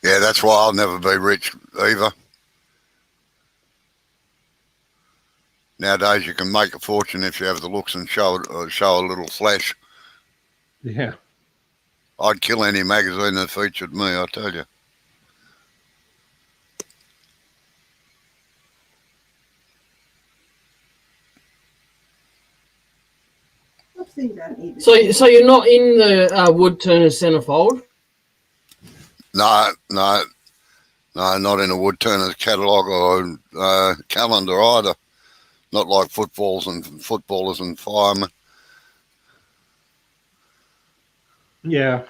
Yeah, that's why I'll never be rich either. Nowadays, you can make a fortune if you have the looks and show a little flash. Yeah. I'd kill any magazine that featured me, I tell you. So you're not in the wood turner centerfold? No, not in a wood turner's catalogue or calendar either. Not like footballers and firemen. Yeah.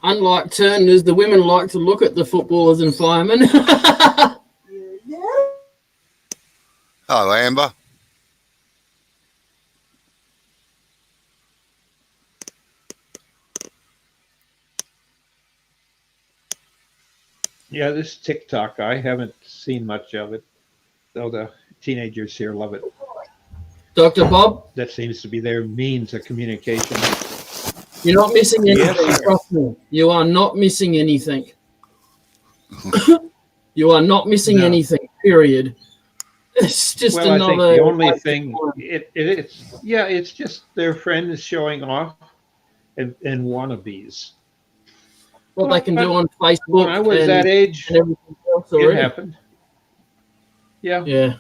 Unlike turners, the women like to look at the footballers and firemen. Oh, Amber. Yeah, this TikTok, I haven't seen much of it, though the teenagers here love it. Dr. Bob? That seems to be their means of communication. You're not missing anything, Yes, trust me. You are not missing anything. You are not missing anything, period. It's just well, another... I think the only thing, it's just their friends showing off, and wannabes. What they can do on Facebook When I was that age, and everything else it already. happened. Yeah, Yeah.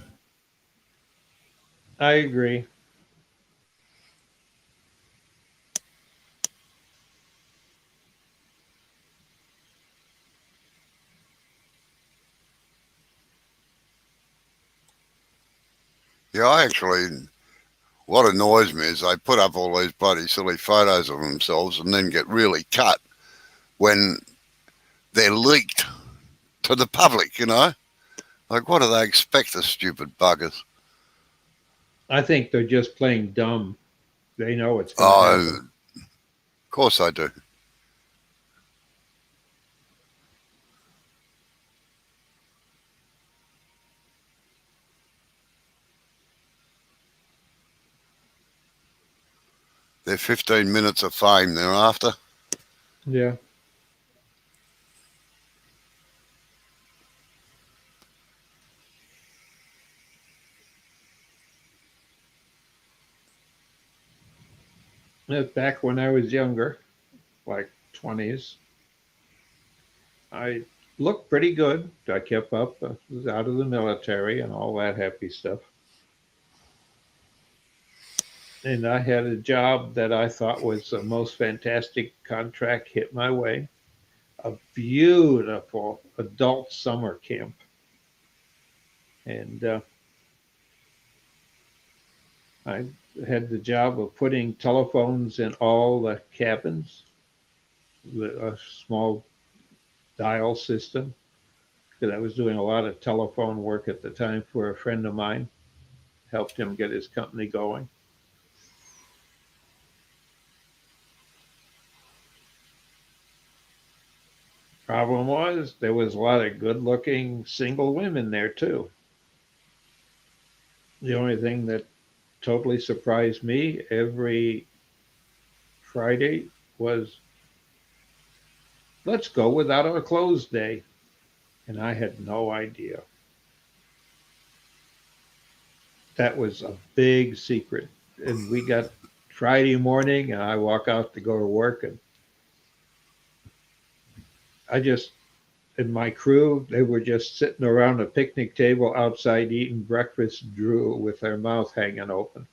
I agree. Yeah, what annoys me is they put up all these bloody silly photos of themselves and then get really cut when they're leaked to the public, you know? Like, what do they expect, the stupid buggers? I think they're just playing dumb. They know it's going to Oh, happen. of course they do. They're 15 minutes of fame thereafter. Yeah. Back when I was younger, like 20s, I looked pretty good. I kept up. I was out of the military and all that happy stuff. And I had a job that I thought was the most fantastic contract hit my way. A beautiful adult summer camp. And I had the job of putting telephones in all the cabins, a small dial system, because I was doing a lot of telephone work at the time for a friend of mine, helped him get his company going. Problem was, there was a lot of good-looking single women there too. The only thing that totally surprised me every Friday was, let's go without our clothes day. And I had no idea. That was a big secret. And we got Friday morning, and I walk out to go to work, and and my crew, they were just sitting around a picnic table outside eating breakfast drool with their mouth hanging open.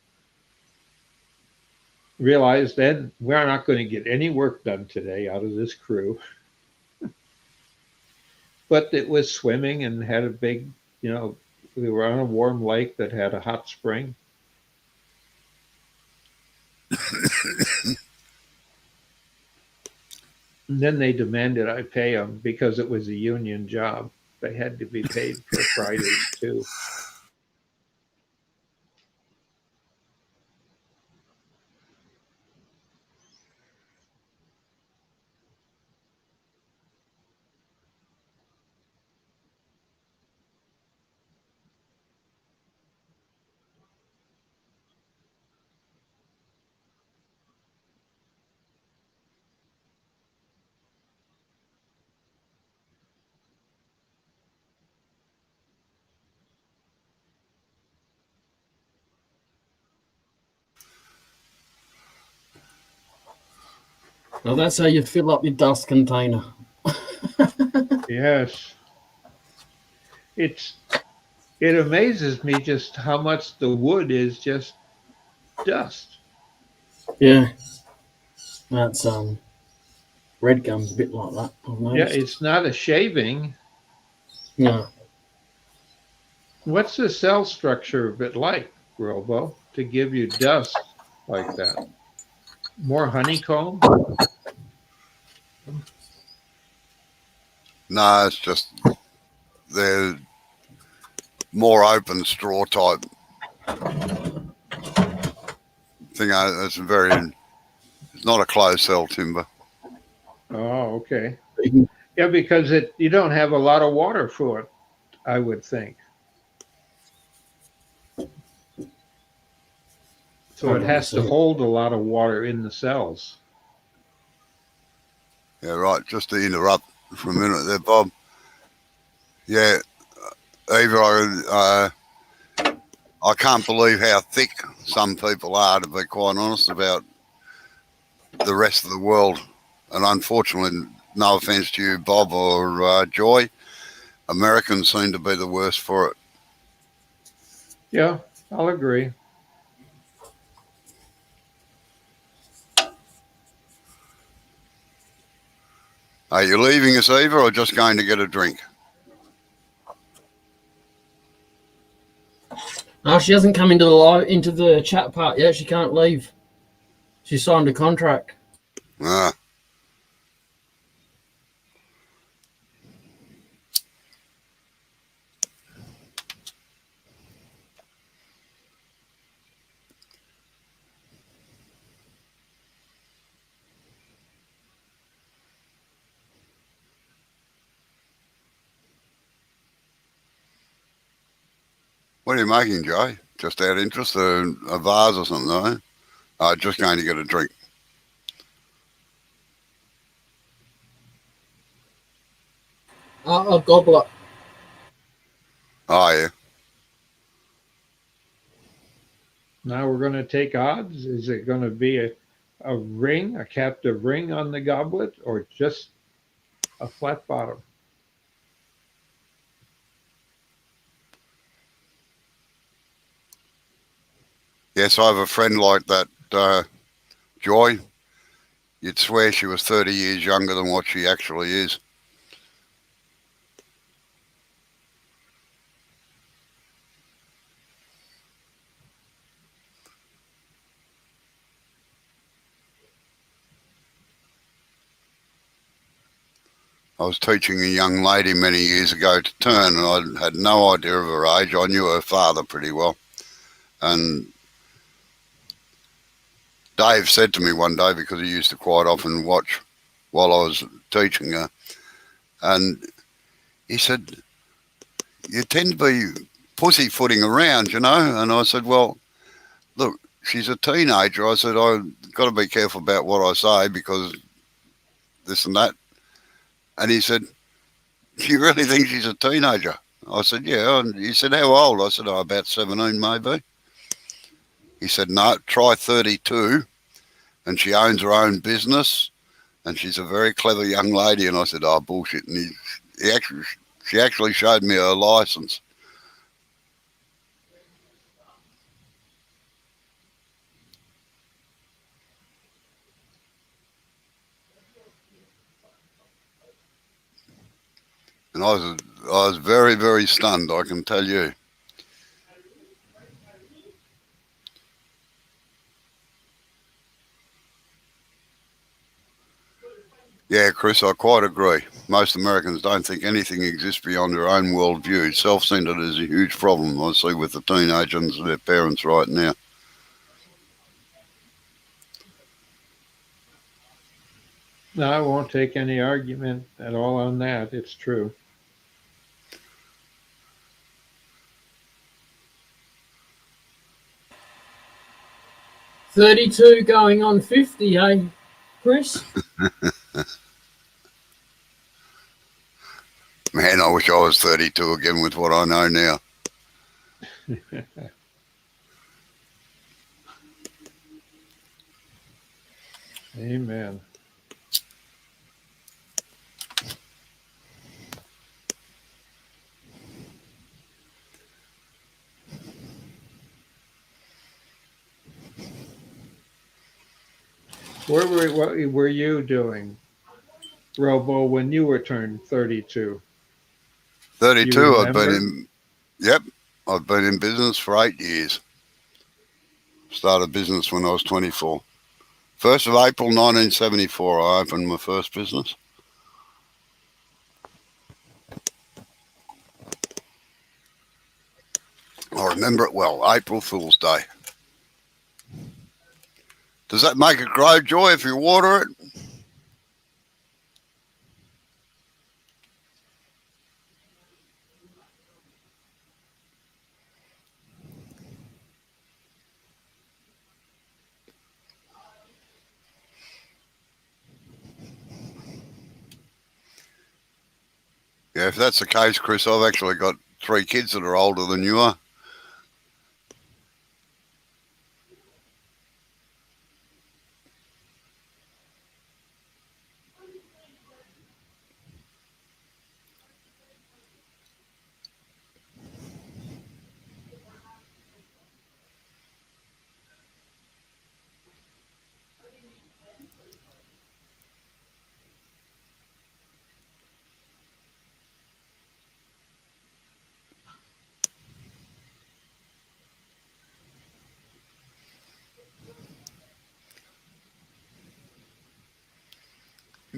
Realized then we're not going to get any work done today out of this crew. But it was swimming and had a big, we were on a warm lake that had a hot spring. And then they demanded I pay them because it was a union job. They had to be paid for Fridays too. Well, that's how you fill up your dust container. Yes. It amazes me just how much the wood is just dust. Yeah. That's red gum's a bit like that, I've Yeah, noticed. it's not a shaving. No. What's the cell structure of it like, Robo, to give you dust like that? More honeycomb? No, it's just they're more open straw type thing. It's not a closed cell timber. Oh, okay. Yeah, because you don't have a lot of water for it, I would think. So it has to hold a lot of water in the cells. Yeah, right. Just to interrupt for a minute there, Bob. Yeah, Eva, I can't believe how thick some people are, to be quite honest, about the rest of the world. And unfortunately, no offence to you, Bob or Joy, Americans seem to be the worst for it. Yeah, I'll agree. Are you leaving us, Eva, or just going to get a drink? No, she hasn't come into the chat part yet. She can't leave. She signed a contract. Ah, what are you making, Joy? Just out of interest, a vase or something, no? Just going to get a drink. A goblet. Oh, yeah. Now we're going to take odds. Is it going to be a ring, a captive ring on the goblet, or just a flat bottom? Yes, I have a friend like that, Joy. You'd swear she was 30 years younger than what she actually is. I was teaching a young lady many years ago to turn, and I had no idea of her age. I knew her father pretty well. And Dave said to me one day, because he used to quite often watch while I was teaching her, and he said, you tend to be pussyfooting around, you know? And I said, well, look, she's a teenager. I said, I've got to be careful about what I say because this and that. And he said, you really think she's a teenager? I said, yeah. And he said, how old? I said, oh, about 17 maybe. He said, no, try 32. And she owns her own business. And she's a very clever young lady. And I said, oh, bullshit. And she actually showed me her license. And I was very, very stunned, I can tell you. Yeah, Chris, I quite agree. Most Americans don't think anything exists beyond their own worldview. Self-centered is a huge problem I see with the teenagers and their parents right now. No, I won't take any argument at all on that. It's true. $32 going on $50, hey, Chris? Man, I wish I was 32 again with what I know now. Amen. What were you doing, Robo, when you were turned 32? 32, I've been remember? I've been in business for 8 years. Started business when I was 24. 1st of April 1974, I opened my first business. I remember it well, April Fool's Day. Does that make it grow, Joy, if you water it? Yeah, if that's the case, Chris, I've actually got 3 kids that are older than you are.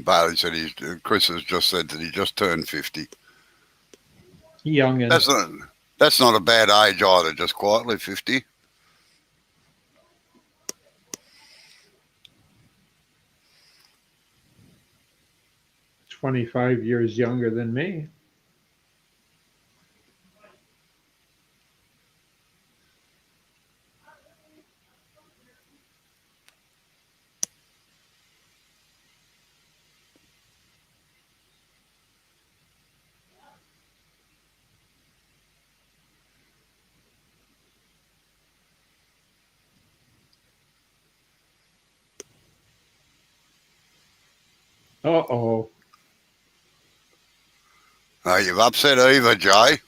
Bailey said Chris has just said that he just turned 50. Young and That's not a bad age either, just quietly 50. $25 younger than me. Uh-oh. You've upset Eva, Jay.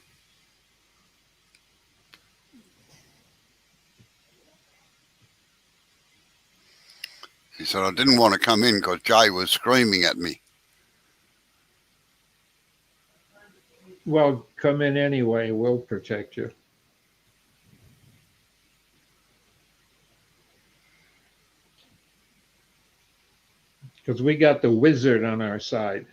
She said, I didn't want to come in because Jay was screaming at me. Well, come in anyway. We'll protect you. Because we got the wizard on our side.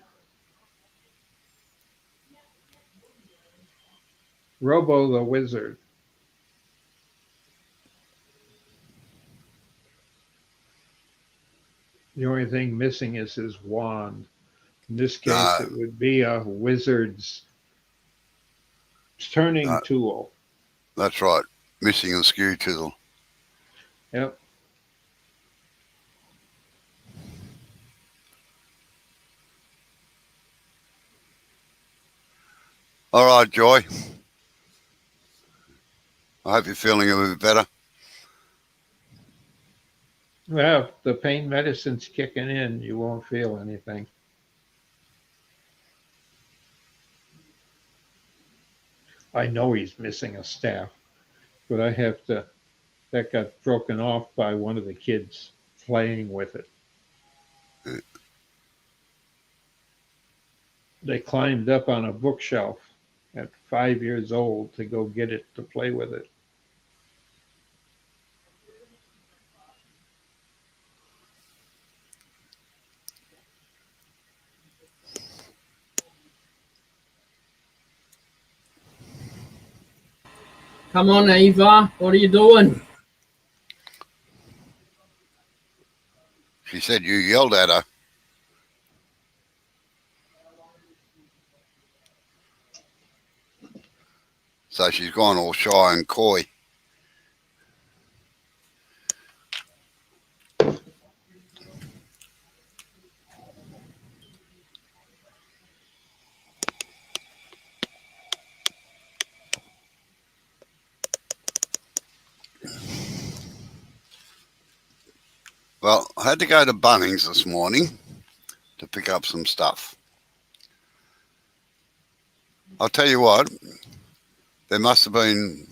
Robo the wizard. The only thing missing is his wand. In this case, it would be a wizard's turning tool. That's right. Missing a skew chisel. Yep. All right, Joy. I hope you're feeling a bit better. Well, if the pain medicine's kicking in, you won't feel anything. I know he's missing a staff, but I have to, that got broken off by one of the kids playing with it. They climbed up on a bookshelf at 5 years old to go get it to play with it. Come on, Eva. What are you doing? She said you yelled at her. So she's gone all shy and coy. Well, I had to go to Bunnings this morning to pick up some stuff. I'll tell you what, there must have been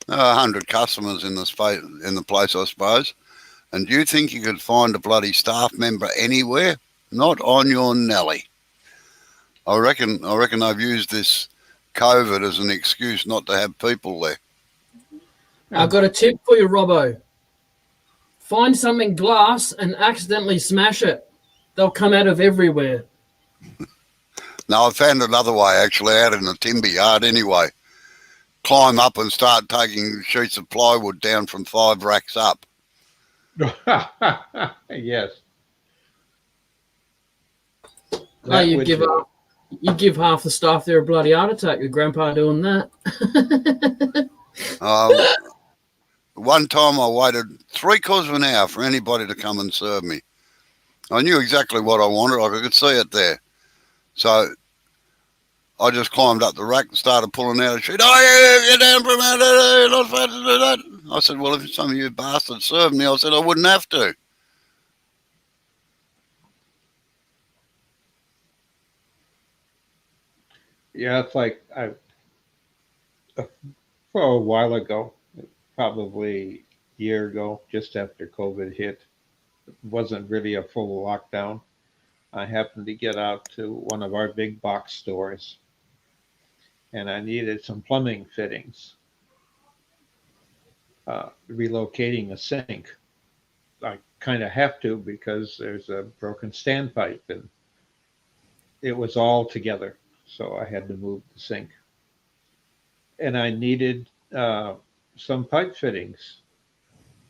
100 customers in the place, I suppose. And do you think you could find a bloody staff member anywhere? Not on your Nelly. I reckon they've used this COVID as an excuse not to have people there. I've got a tip for you, Robbo. Find something glass and accidentally smash it. They'll come out of everywhere. No, I found another way, actually, out in the timber yard anyway. Climb up and start taking sheets of plywood down from 5 racks up. Yes. Oh, you give half the staff there a bloody heart attack with Grandpa doing that. One time I waited 3/4 of an hour for anybody to come and serve me. I knew exactly what I wanted. I could see it there. So I just climbed up the rack and started pulling out a sheet. Oh, yeah, get down from there. Not supposed to do that. I said, well, if some of you bastards served me, I said I wouldn't have to. Yeah, it's like for a while ago, probably a year ago, just after COVID hit, it wasn't really a full lockdown. I happened to get out to one of our big box stores and I needed some plumbing fittings, relocating a sink. I kind of have to because there's a broken standpipe and it was all together. So I had to move the sink. And I needed some pipe fittings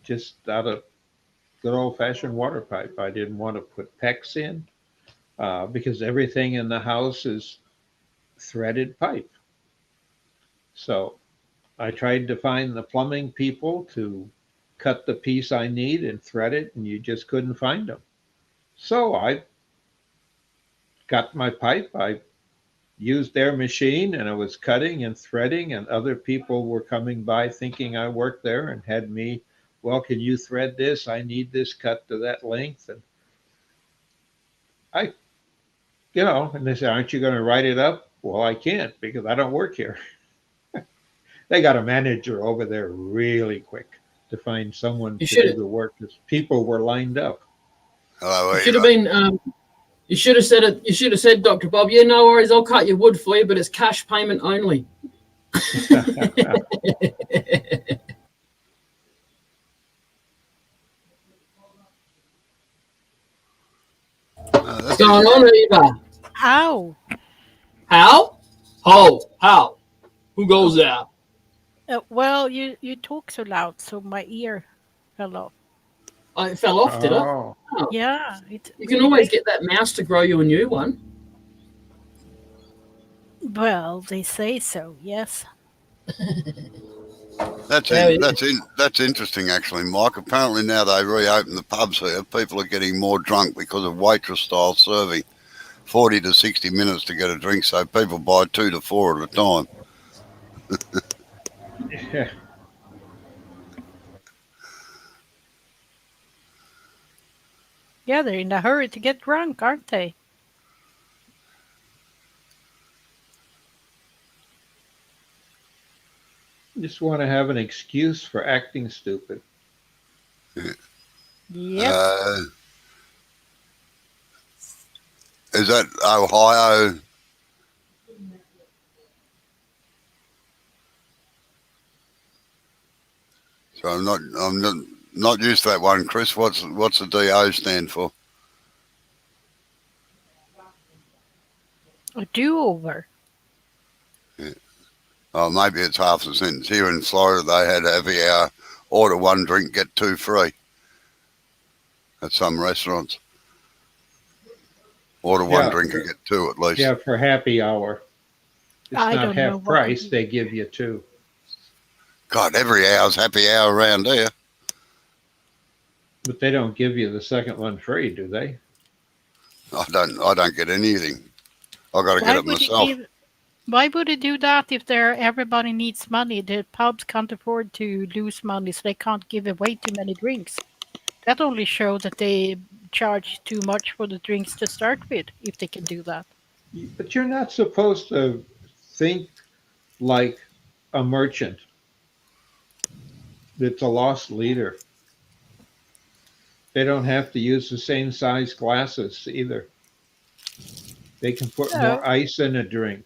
just out of good old fashioned water pipe. I didn't want to put PEX in because everything in the house is threaded pipe. So I tried to find the plumbing people to cut the piece I need and thread it, and you just couldn't find them. So I got my pipe. I used their machine and I was cutting and threading, and other people were coming by thinking I worked there and had me, well, can you thread this? I need this cut to that length. And I, and they said, aren't you going to write it up? Well, I can't because I don't work here. They got a manager over there really quick to find someone You to should do have. the work because people were lined up. Hello, You should have Eva. been. You should have said it. You should have said, Dr. Bob, yeah, no worries, I'll cut your wood for you, but it's cash payment only. What's That's going interesting. on, Eva? Ow. How? How? Who goes there? Well, you talk so loud, so my ear fell off. Oh, it fell off, did it? Oh, Oh. Yeah, it's You can really always big. get that mouse to grow you a new one. Well, they say so, yes. Well, That's interesting, actually, Mike. Apparently now they reopen the pubs here. People are getting more drunk because of waitress style serving, 40 to 60 minutes to get a drink. So people buy 2 to 4 at a time. yeah. Yeah, they're in a hurry to get drunk, aren't they? Just want to have an excuse for acting stupid. Yep. Uh, is that Ohio? So I'm not used to that one, Chris. What's the DO stand for? A do-over. Oh, maybe it's half a sentence. Here in Florida, they had happy hour, order one drink, get 2 free at some restaurants. Order one Yeah, drink and get 2 at least. yeah, for happy hour. It's I not don't know half what price. it They give you 2. God, every hour's happy hour around here. But they don't give you the second one free, do they? I don't get anything. I got to get Why it would it myself. give? Why would it do that if everybody needs money? The pubs can't afford to lose money, so they can't give away too many drinks. That only shows that they charge too much for the drinks to start with, if they can do that. But you're not supposed to think like a merchant that's a lost leader. They don't have to use the same size glasses either. They can put more No. ice in a drink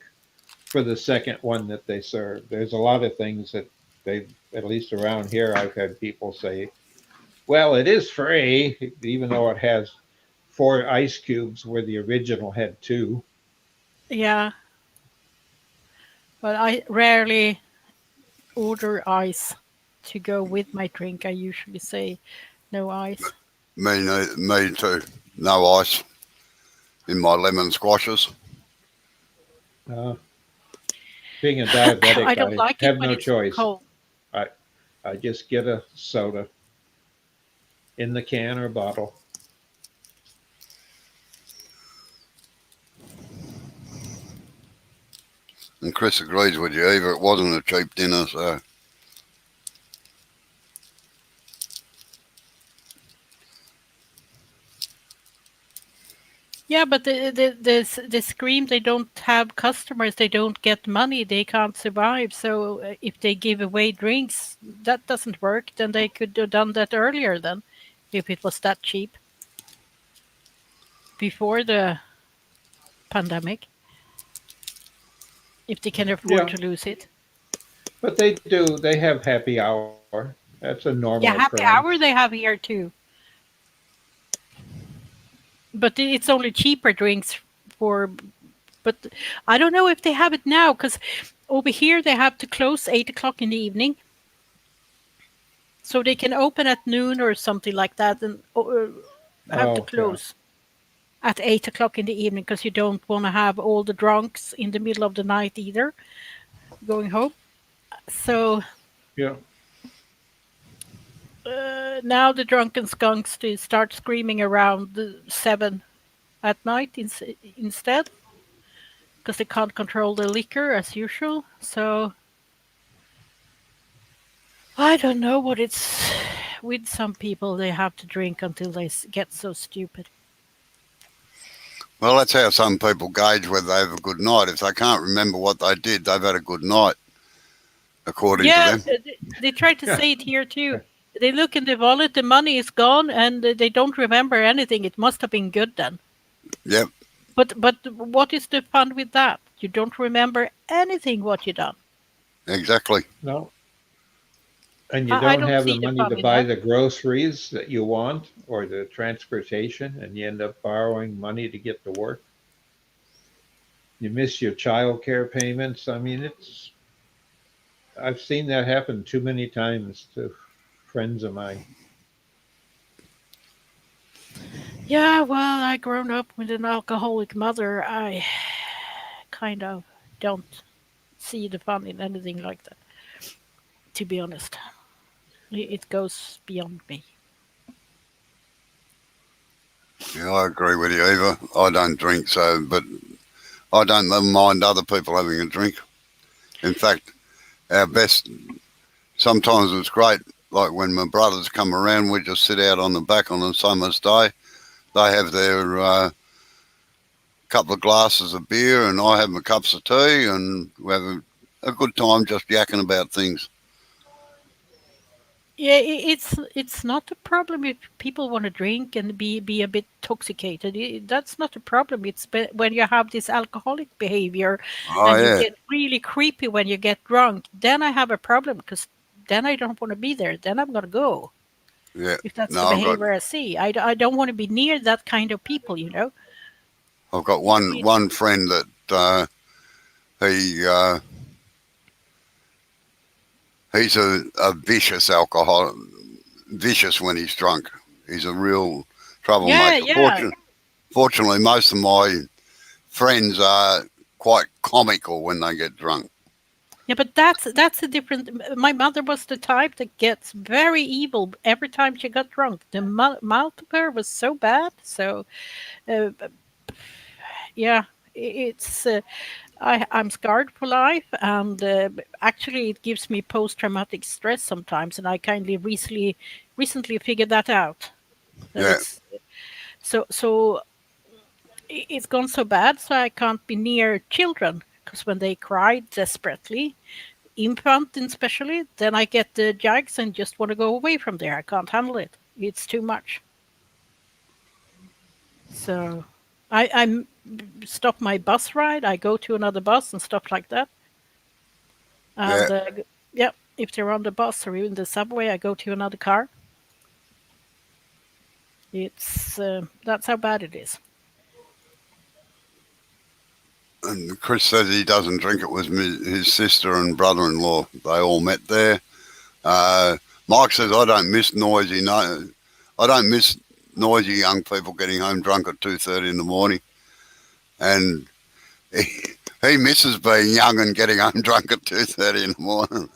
for the second one that they serve. There's a lot of things that they, at least around here, I've had people say, well, it is free, even though it has 4 ice cubes where the original had 2. Yeah, but I rarely order ice to go with my drink. I usually say no ice. Me too. No ice in my lemon squashes. Uh, being a I diabetic, don't I like it have when no it's too choice. cold. I just get a soda in the can or bottle. And Chris agrees with you. Either it wasn't a cheap dinner, so Yeah, but the scream they don't have customers, they don't get money, they can't survive. So if they give away drinks, that doesn't work. Then they could have done that earlier. Then, if it was that cheap before the pandemic, if they can afford Yeah, to lose it. but they do. They have happy hour. That's a normal Yeah, happy occurrence. hour they have here too. but it's only cheaper drinks for. But I don't know if they have it now because over here they have to close 8 o'clock in the evening, so they can open at noon or something like that, and have to Oh, yeah. close at 8 o'clock in the evening because you don't want to have all the drunks in the middle of the night either going home. So Yeah. now the drunken skunks they start screaming around 7 at night instead because they can't control the liquor as usual. So I don't know what it's with some people. They have to drink until they get so stupid. Well, that's how some people gauge whether they have a good night. If they can't remember what they did, they've had a good night, according to Yeah, them. they try to Yeah. say it here too. They look in the wallet, the money is gone, and they don't remember anything. It must have been good then. Yep, But what is the fun with that? You don't remember anything what you done. exactly. No. And you I don't don't have the see the money to fun in buy that. the groceries that you want or the transportation, and you end up borrowing money to get to work. You miss your child care payments. I mean, I've seen that happen too many times to friends of mine. Yeah, well, I grown up with an alcoholic mother. I kind of don't see the fun in anything like that. To be honest, it goes beyond me. Yeah, I agree with you, Eva. I don't drink, but I don't mind other people having a drink. In fact, our best, sometimes it's great, like when my brothers come around, we just sit out on the back on a summer's day. They have their couple of glasses of beer, and I have my cups of tea, and we have a good time just yakking about things. Yeah, it's not a problem if people want to drink and be a bit intoxicated. That's not a problem. It's when you have this alcoholic behavior Oh, and you yeah, get really creepy when you get drunk. Then I have a problem because then I don't want to be there. Then I'm gonna go yeah. if that's the No, behavior I see. I don't want to be near that kind of people. I've got It, one it, one friend that he he's a vicious alcoholic, vicious when he's drunk. He's a real yeah, troublemaker. yeah. Fortunately, most of my friends are quite comical when they get drunk. Yeah, but that's a different. My mother was the type that gets very evil every time she got drunk. The mouth of her was so bad. So uh, yeah, it's I'm scarred for life, and actually it gives me post-traumatic stress sometimes, and I kindly recently figured that out. That Yeah, it's so it's gone so bad, so I can't be near children because when they cry desperately, infant especially, then I get the jags and just want to go away from there. I can't handle it. It's too much. So I stop my bus ride. I go to another bus and stuff like that. yeah. And yeah, if they're on the bus or even the subway, I go to another car. It's that's how bad it is. And Chris says he doesn't drink it with his sister and brother-in-law. They all met there. Uh, Mike says I don't miss noisy. No, I don't miss noisy young people getting home drunk at 2:30 in the morning, and he, he misses being young and getting home drunk at 2:30 in the morning.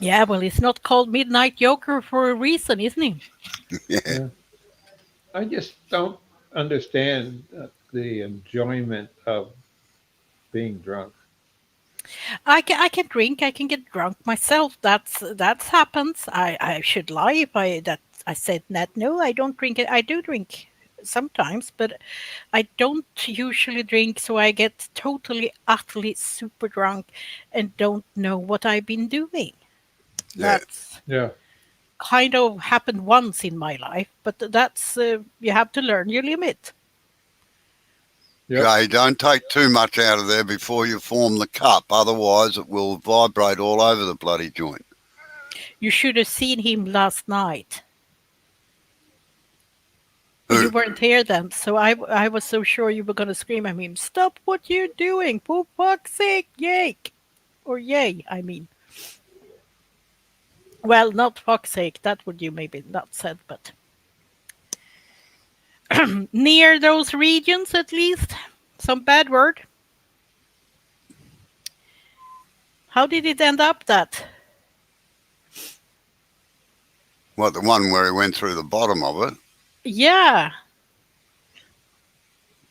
Yeah, well, it's not called Midnight Joker for a reason, isn't it? Yeah, Yeah. I just don't understand the enjoyment of being drunk. I can drink. I can get drunk myself. That's happens. I should lie if I said that. No, I don't drink it. I do drink sometimes, but I don't usually drink. So I get totally, utterly super drunk and don't know what I've been doing. yeah. That's Yeah. kind of happened once in my life, but that's you have to learn your limit. Yep. Jay, don't take too much out of there before you form the cup. Otherwise, it will vibrate all over the bloody joint. You should have seen him last night. Who? You weren't here then, so I was so sure you were going to scream at him, "Stop what you're doing! For fuck's sake, yake!" Or yay, I mean. Well, not fuck's sake, that would you maybe not said, but near those regions at least. Some bad word. How did it end up that? What, the one where he went through the bottom of it? Yeah.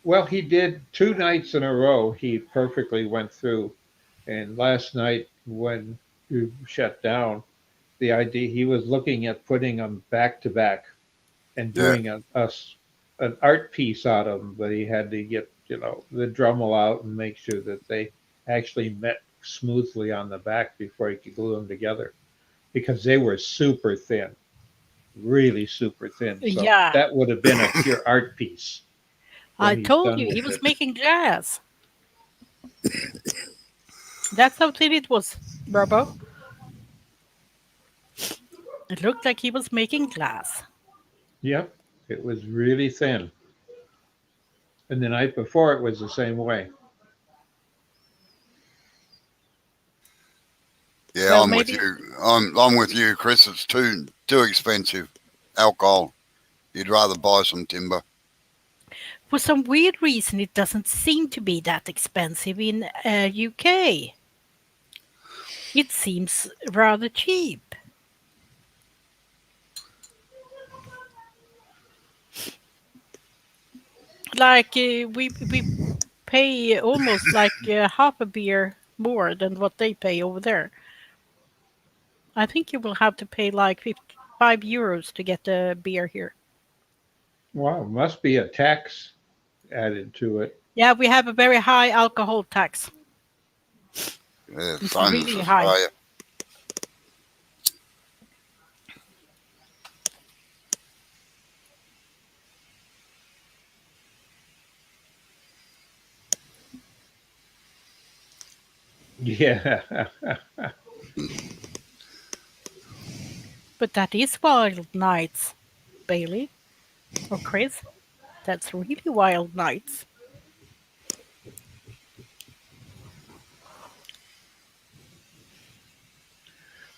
Well, he did 2 nights in a row. He perfectly went through. And last night, when you shut down, the idea he was looking at putting them back to back and Yeah. doing an art piece out of them, but he had to get the Dremel out and make sure that they actually met smoothly on the back before he could glue them together, because they were super thin, really super thin. So Yeah. that would have been a pure art piece. when I he's told done you, he with was it. making glass. That's how thin it was, Robo. It looked like he was making glass. Yep, it was really thin. And the night before, it was the same way. Yeah, Well, I'm with maybe you. I'm with you, Chris. It's too expensive. Alcohol. You'd rather buy some timber. for some weird reason it doesn't seem to be that expensive in UK. It seems rather cheap. Like we pay almost like half a beer more than what they pay over there. I think you will have to pay like 55 euros to get a beer here. Wow, must be a tax added to it. Yeah, we have a very high alcohol tax. Yeah, It's same as really high. Australia. Yeah. But that is wild nights, Bailey or Chris. That's really wild nights.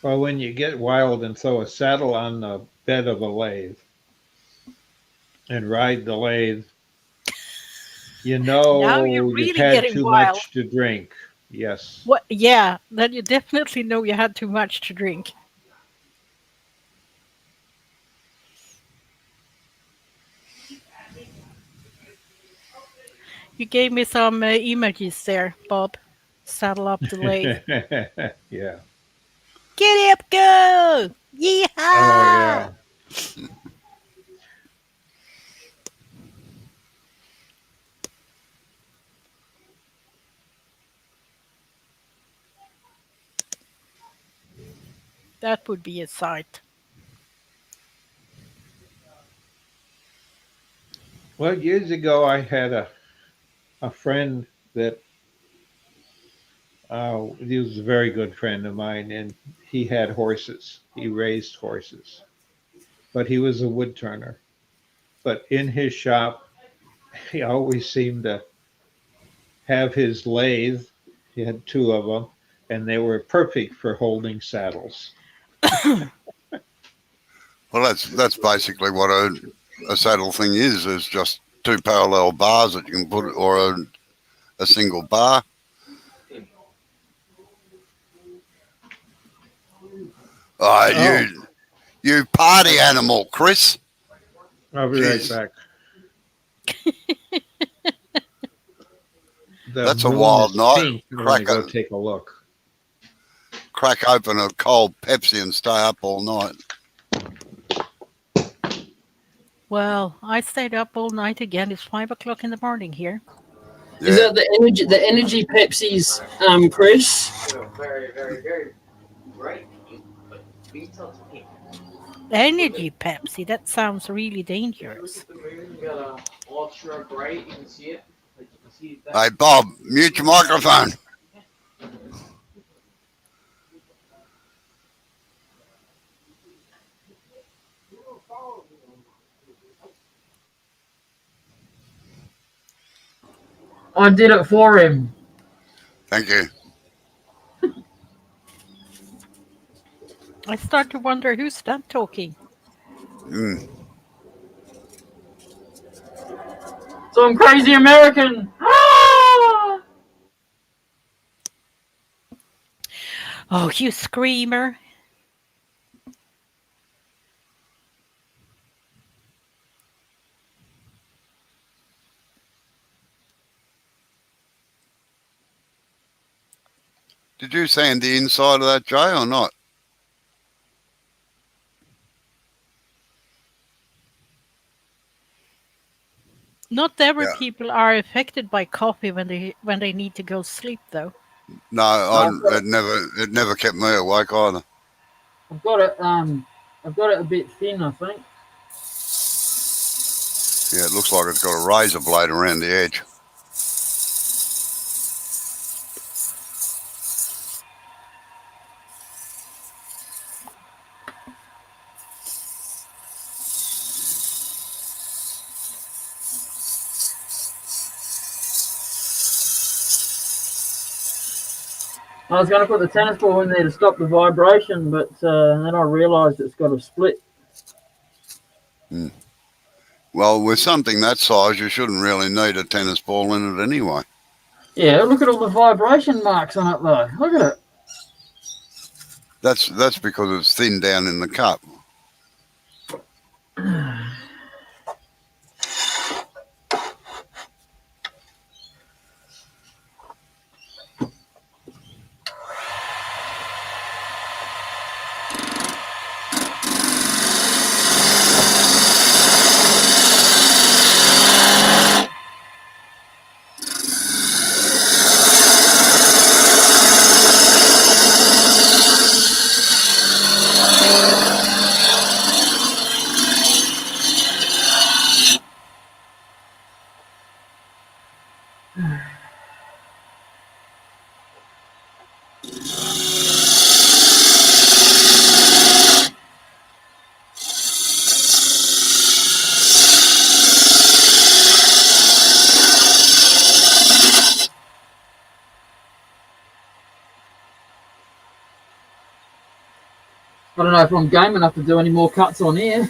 Well, when you get wild and throw a saddle on the bed of a lathe and ride the lathe, you Now you're know you've really had getting too wild. much to drink. Yes. What? Yeah, then you definitely know you had too much to drink. You gave me some images there, Bob. Saddle up the lathe. Yeah. Get up, go! Oh, Yeehaw! yeah. That would be a sight. Well, years ago, I had a friend that he was a very good friend of mine, and he had horses. He raised horses, but he was a wood turner. But in his shop, he always seemed to have his lathe. He had two of them, and they were perfect for holding saddles. Well, that's basically what a saddle thing is just two parallel bars that you can put, or a single bar. Oh, Oh, you party animal, Chris. I'll be right Jeez, back. The that's a moon wild is night. pink. I'm going to go take a look. Crack open a cold Pepsi and stay up all night. Well, I stayed up all night again. It's 5 o'clock in the morning here. Is Yeah. that the energy Pepsis, Chris? Very, very, very bright pink, but Beetle's pink. Energy Pepsi. That sounds really dangerous. Look at the moon. You got a ultra bright. You can see it. Like you can see that. Hey, Bob, mute your microphone. I did it for him. Thank you. I start to wonder who's that talking. Mm. Some crazy American. Ah! Oh, you screamer. Did you sand the inside of that, Jay, or not? Not every Yeah. people are affected by coffee when they need to go sleep, though. No, it never kept me awake either. I've got it. I've got it a bit thin, I think. Yeah, it looks like it's got a razor blade around the edge. I was going to put the tennis ball in there to stop the vibration, but then I realised it's got a split. Well, with something that size, you shouldn't really need a tennis ball in it anyway. Yeah, look at all the vibration marks on it, though. Look at it. That's because it's thin down in the cup. I don't know if I'm game enough to do any more cuts on here. I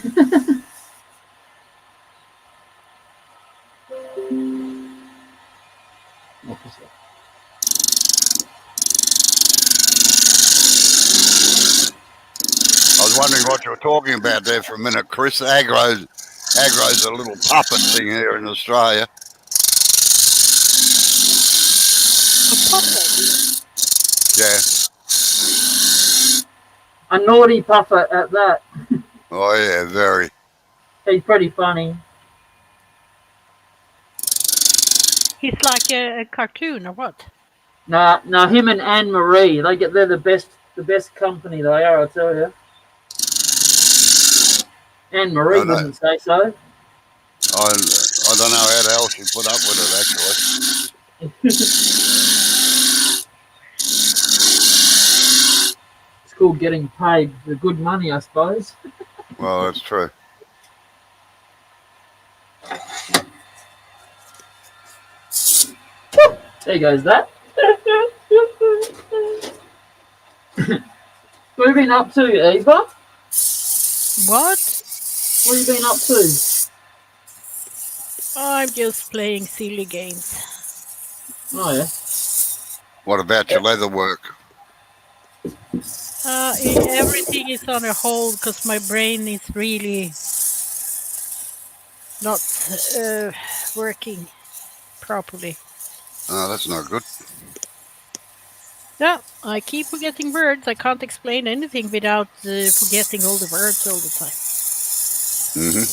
was wondering what you were talking about there for a minute, Chris. Agro's a little puppet thing here in Australia. A puppet. Yeah. A naughty puffer at that. Oh, yeah, very. He's pretty funny. He's like a cartoon or what? Nah, him and Anne Marie, they're the best company they are, I tell you. Anne Marie wouldn't say so. I don't know how the hell she put up with it, actually. It's called getting paid the good money, I suppose. Well, that's true. There goes that. What have you been up to, Eva? What? What have you been up to? I'm just playing silly games. Oh, yeah. What about your leather work? Everything is on a hold because my brain is really not working properly. Oh, that's not good. Yeah, I keep forgetting words. I can't explain anything without forgetting all the words all the time. Mm-hmm.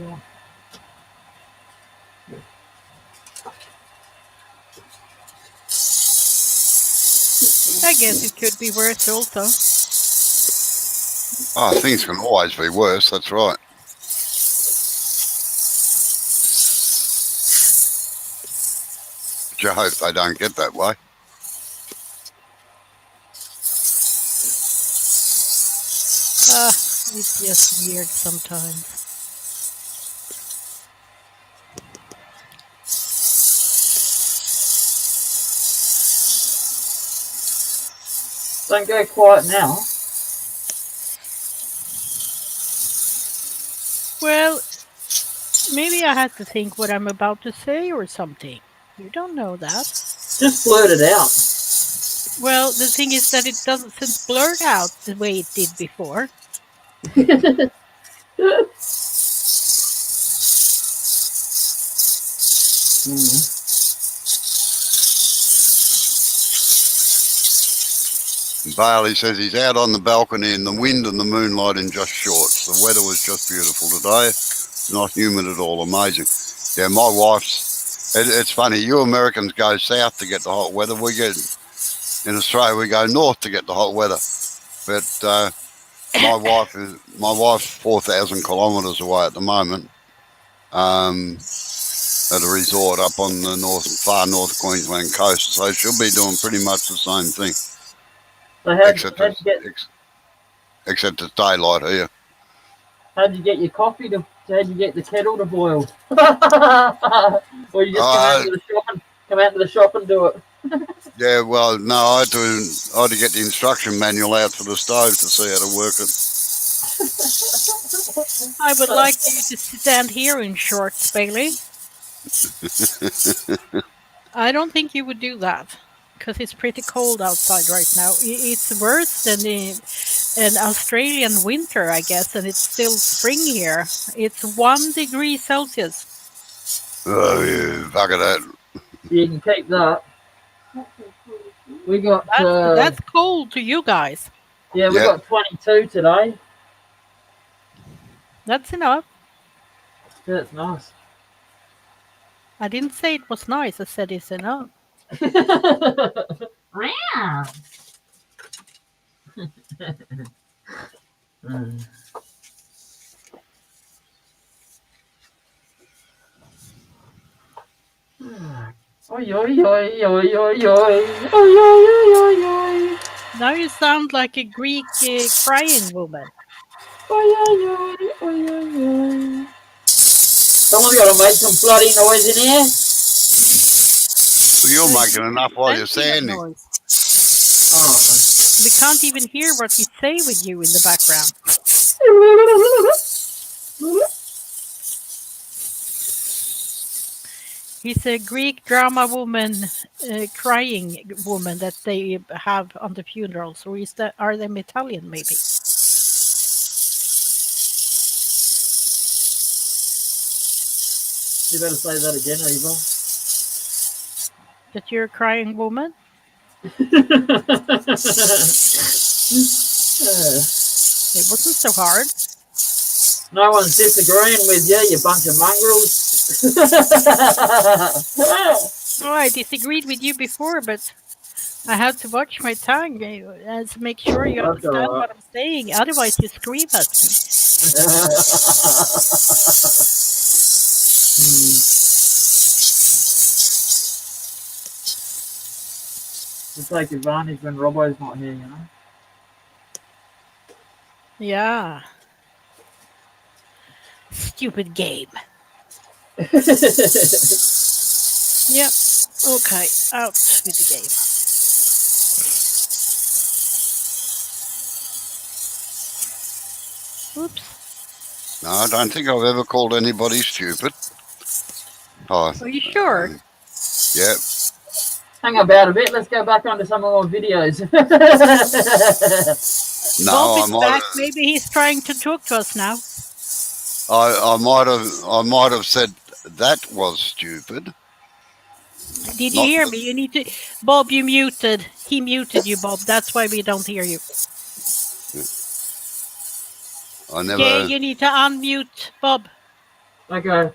Yeah. I guess it could be worse also. Oh, things can always be worse, that's right. But you hope they don't get that way. It's just weird sometimes. Don't go quiet now. Well, maybe I had to think what I'm about to say or something. You don't know that. Just blurt it out. Well, the thing is that it doesn't blurt out the way it did before. Bailey says he's out on the balcony in the wind and the moonlight in just shorts. The weather was just beautiful today. Not humid at all. Amazing. Yeah, my wife's... It's funny. You Americans go south to get the hot weather. We get... In Australia, we go north to get the hot weather. But my wife's 4,000 kilometres away at the moment. At a resort up on the far north Queensland coast. So she'll be doing pretty much the same thing. So Except it's daylight here. how'd you get your coffee how'd you get the kettle to boil? Or you just come out to the shop and do it? Yeah, well, no, I had to get the instruction manual out for the stove to see how to work it. I would like you to stand here in shorts, Bailey. I don't think you would do that because it's pretty cold outside right now. It's worse than an Australian winter, I guess, and it's still spring here. It's 1 degree Celsius. Oh, yeah, fuck at that. You can keep that. We got that's cold to you guys. yeah, we got 22 today. That's enough. Yeah, it's nice. I didn't say it was nice. I said it's enough. Oi, oi, oi, oi, oi, oi, oi, oi, oi, oi. Now you sound like a Greek crying woman. Oi, oi, oi, oi, oi, oi. Someone's got to make some bloody noise in here. Well, you're making enough while you're standing. Oh. We can't even hear what we say with you in the background. He's a Greek drama woman, crying woman that they have on the funerals. Or are they Italian, maybe? You better say that again, Eva. That you're a crying woman? It wasn't so hard. No one's disagreeing with you, you bunch of mongrels. Oh, I disagreed with you before, but I had to watch my tongue to make sure you understand what I'm saying. Otherwise, you scream at me. We take advantage when Robbo's not here, you know? Yeah. Stupid game. Yep. Okay. Out with the game. Oops. No, I don't think I've ever called anybody stupid. Oh, Are you sure? Yeah. Hang about a bit. Let's go back onto some of our videos. No, Bob is back. Maybe he's trying to talk to us now. I might have said that was stupid. Did you hear me? You need to, Bob. You muted. He muted you, Bob. That's why we don't hear you. I never. Okay, you need to unmute, Bob. Okay.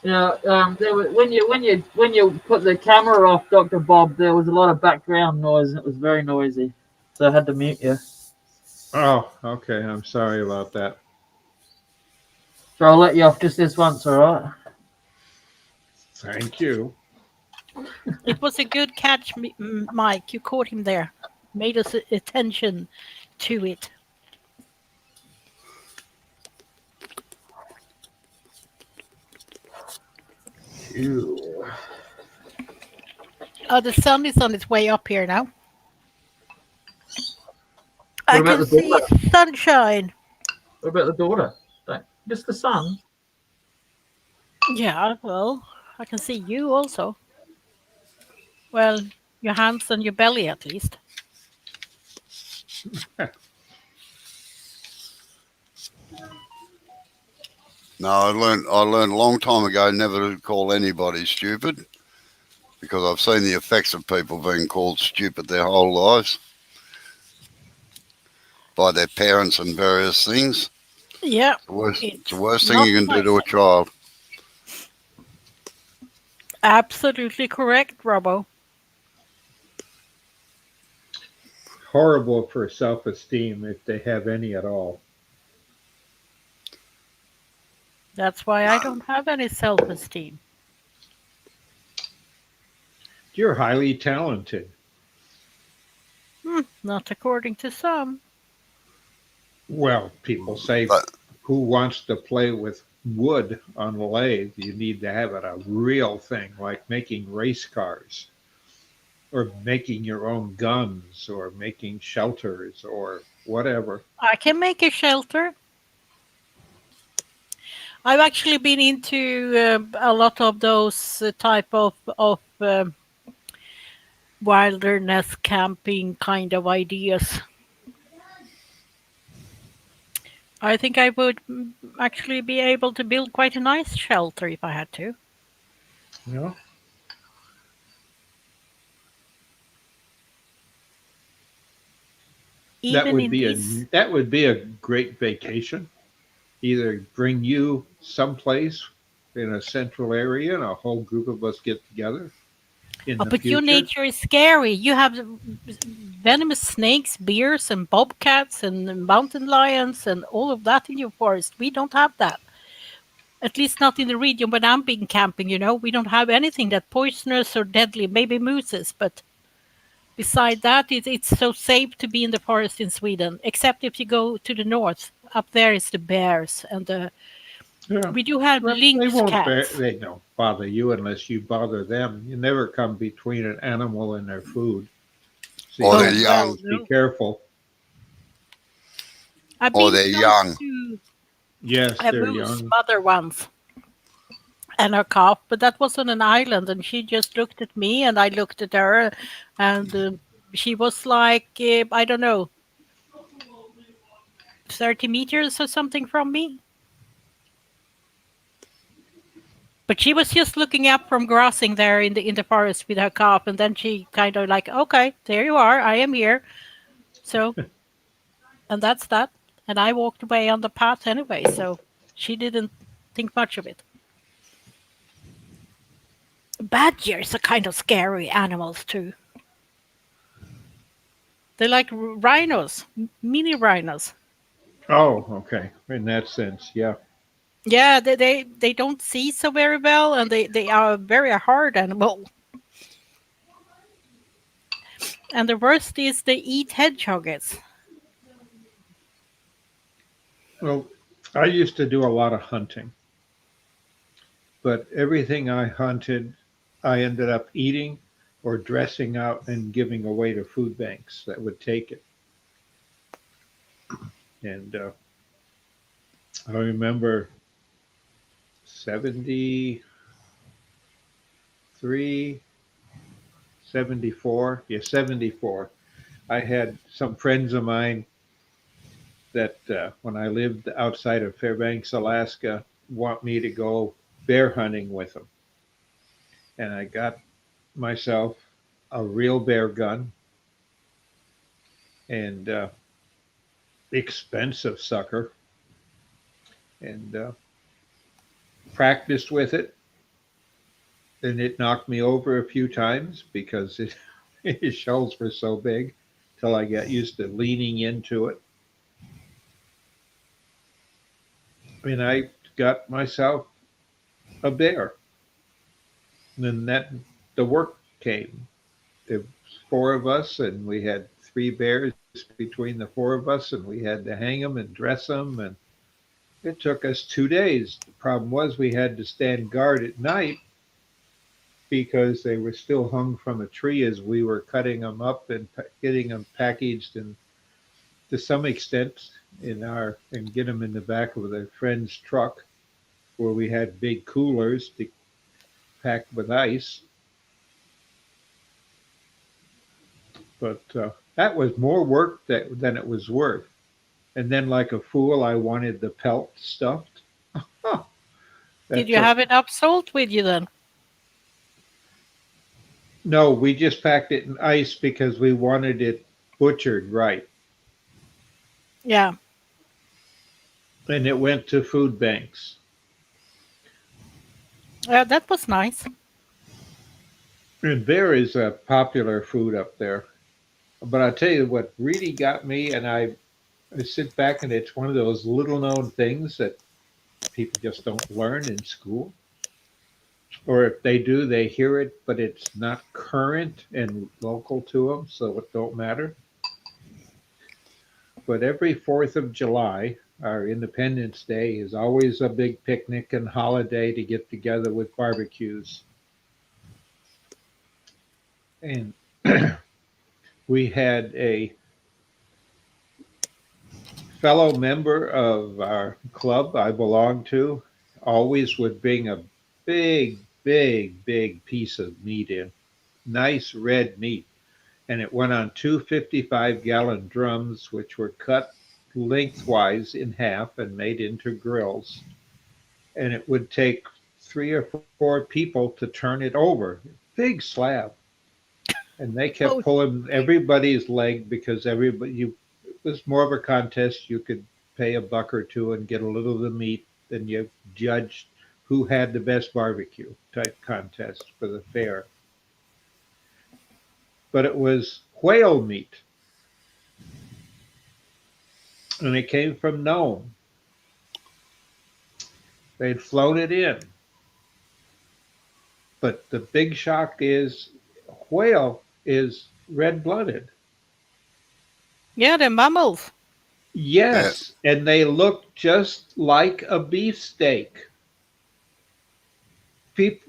Yeah, there was, when you put the camera off, Dr. Bob, there was a lot of background noise. It was very noisy, so I had to mute you. Oh, okay. I'm sorry about that. So I'll let you off just this once, all right? Thank you. It was a good catch, Mike. You caught him there. made us attention to it. Oh, the sun is on its way up here now. What I about can the see daughter? sunshine. What about the daughter? Just the sun. Yeah, well, I can see you also. Well, your hands and your belly at least. No, I learned a long time ago never to call anybody stupid because I've seen the effects of people being called stupid their whole lives by their parents and various things. Yeah, It's the it's worst thing not you can do to a pleasant. child. Absolutely correct, Robbo. Horrible for self-esteem if they have any at all. That's why I don't have any self-esteem. You're highly talented. Not according to some. Well, people say, But who wants to play with wood on the lathe? You need to have it a real thing, like making race cars, or making your own guns, or making shelters, or whatever. I can make a shelter. I've actually been into a lot of those type of wilderness camping kind of ideas. I think I would actually be able to build quite a nice shelter if I had to. You know, that Even would in be a these, that would be a great vacation. Either bring you someplace in a central area, and a whole group of us get together in oh, the but your future. nature is scary. You have venomous snakes, bears, and bobcats, and mountain lions, and all of that in your forest. We don't have that. At least not in the region when I'm being camping. We don't have anything that poisonous or deadly. Maybe mooses, but beside that, it's so safe to be in the forest in Sweden. Except if you go to the north, up there is the bears, and Yeah. we do have Well, they lynx won't. cats. They don't bother you unless you bother them. You never come between an animal and their food, so you or Oh they're have to well, young, always be no. careful. I've or been they're close young. to Yes, a they're moose young. mother once and her calf, but that was on an island, and she just looked at me, and I looked at her, and she was like, I don't know, 30 meters or something from me. But she was just looking up from grassing there in the forest with her calf, and then she kind of like, okay, there you are, I am here. So, and that's that. And I walked away on the path anyway, so she didn't think much of it. Badgers are kind of scary animals too. They're like rhinos, mini rhinos. Oh, okay. In that sense, yeah. Yeah, they don't see so very well, and they are a very hard animal. And the worst is they eat hedgehogs. Well, I used to do a lot of hunting, but everything I hunted, I ended up eating or dressing out and giving away to food banks that would take it. And I remember 73, 74, yeah, 74. I had some friends of mine that when I lived outside of Fairbanks, Alaska, want me to go bear hunting with them. And I got myself a real bear gun and expensive sucker, and practiced with it. And it knocked me over a few times because his shells were so big till I got used to leaning into it. And I got myself a bear. And then the work came. There was four of us, and we had 3 bears between the 4 of us, and we had to hang them and dress them, and it took us 2 days. The problem was we had to stand guard at night because they were still hung from a tree as we were cutting them up and getting them packaged and to some extent and get them in the back of a friend's truck where we had big coolers to pack with ice. But that was more work than it was worth. And then, like a fool, I wanted the pelt stuffed. Did you have enough salt with you then? No, we just packed it in ice because we wanted it butchered right. Yeah. And it went to food banks. That was nice. And bear is a popular food up there. But I'll tell you what really got me, and I sit back and it's one of those little known things that people just don't learn in school. Or if they do, they hear it, but it's not current and local to them, so it don't matter. But every 4th of July, our Independence Day, is always a big picnic and holiday to get together with barbecues. And we had a fellow member of our club I belong to always would bring a big piece of meat in, nice red meat. And it went on 2 55-gallon drums, which were cut lengthwise in half and made into grills. And it would take 3 or 4 people to turn it over. Big slab. And they kept pulling everybody's leg because it was more of a contest. You could pay $1 or $2 and get a little of the meat, and you judged who had the best barbecue type contest for the fair. But it was whale meat. And it came from Nome. They'd flown it in. But the big shock is whale is red-blooded. Yeah, they're mammals. Yes, and they look just like a beefsteak.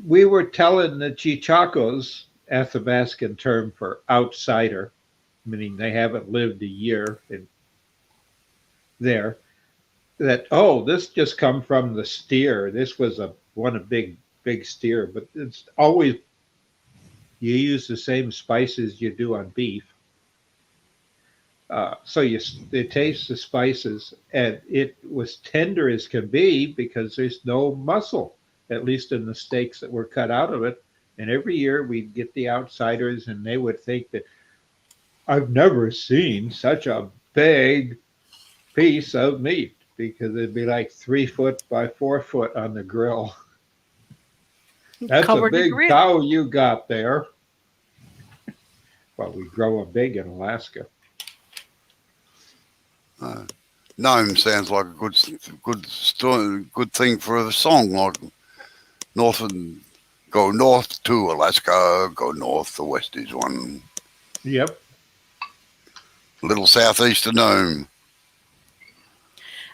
We were telling the Chichacos, Athabascan term for outsider, meaning they haven't lived a year there, that, this just come from the steer. This was a big steer, but it's always, you use the same spices you do on beef. So you taste the spices, and it was tender as can be because there's no muscle, at least in the steaks that were cut out of it. And every year we'd get the outsiders, and they would think that I've never seen such a big piece of meat, because it'd be like 3 foot by 4 foot on the grill. That's a big cow you got there. Well, we grow them big in Alaska. Nome sounds like a good story, good thing for a song, like go north to Alaska, go north, the west is one. Yep. A little southeast of Nome.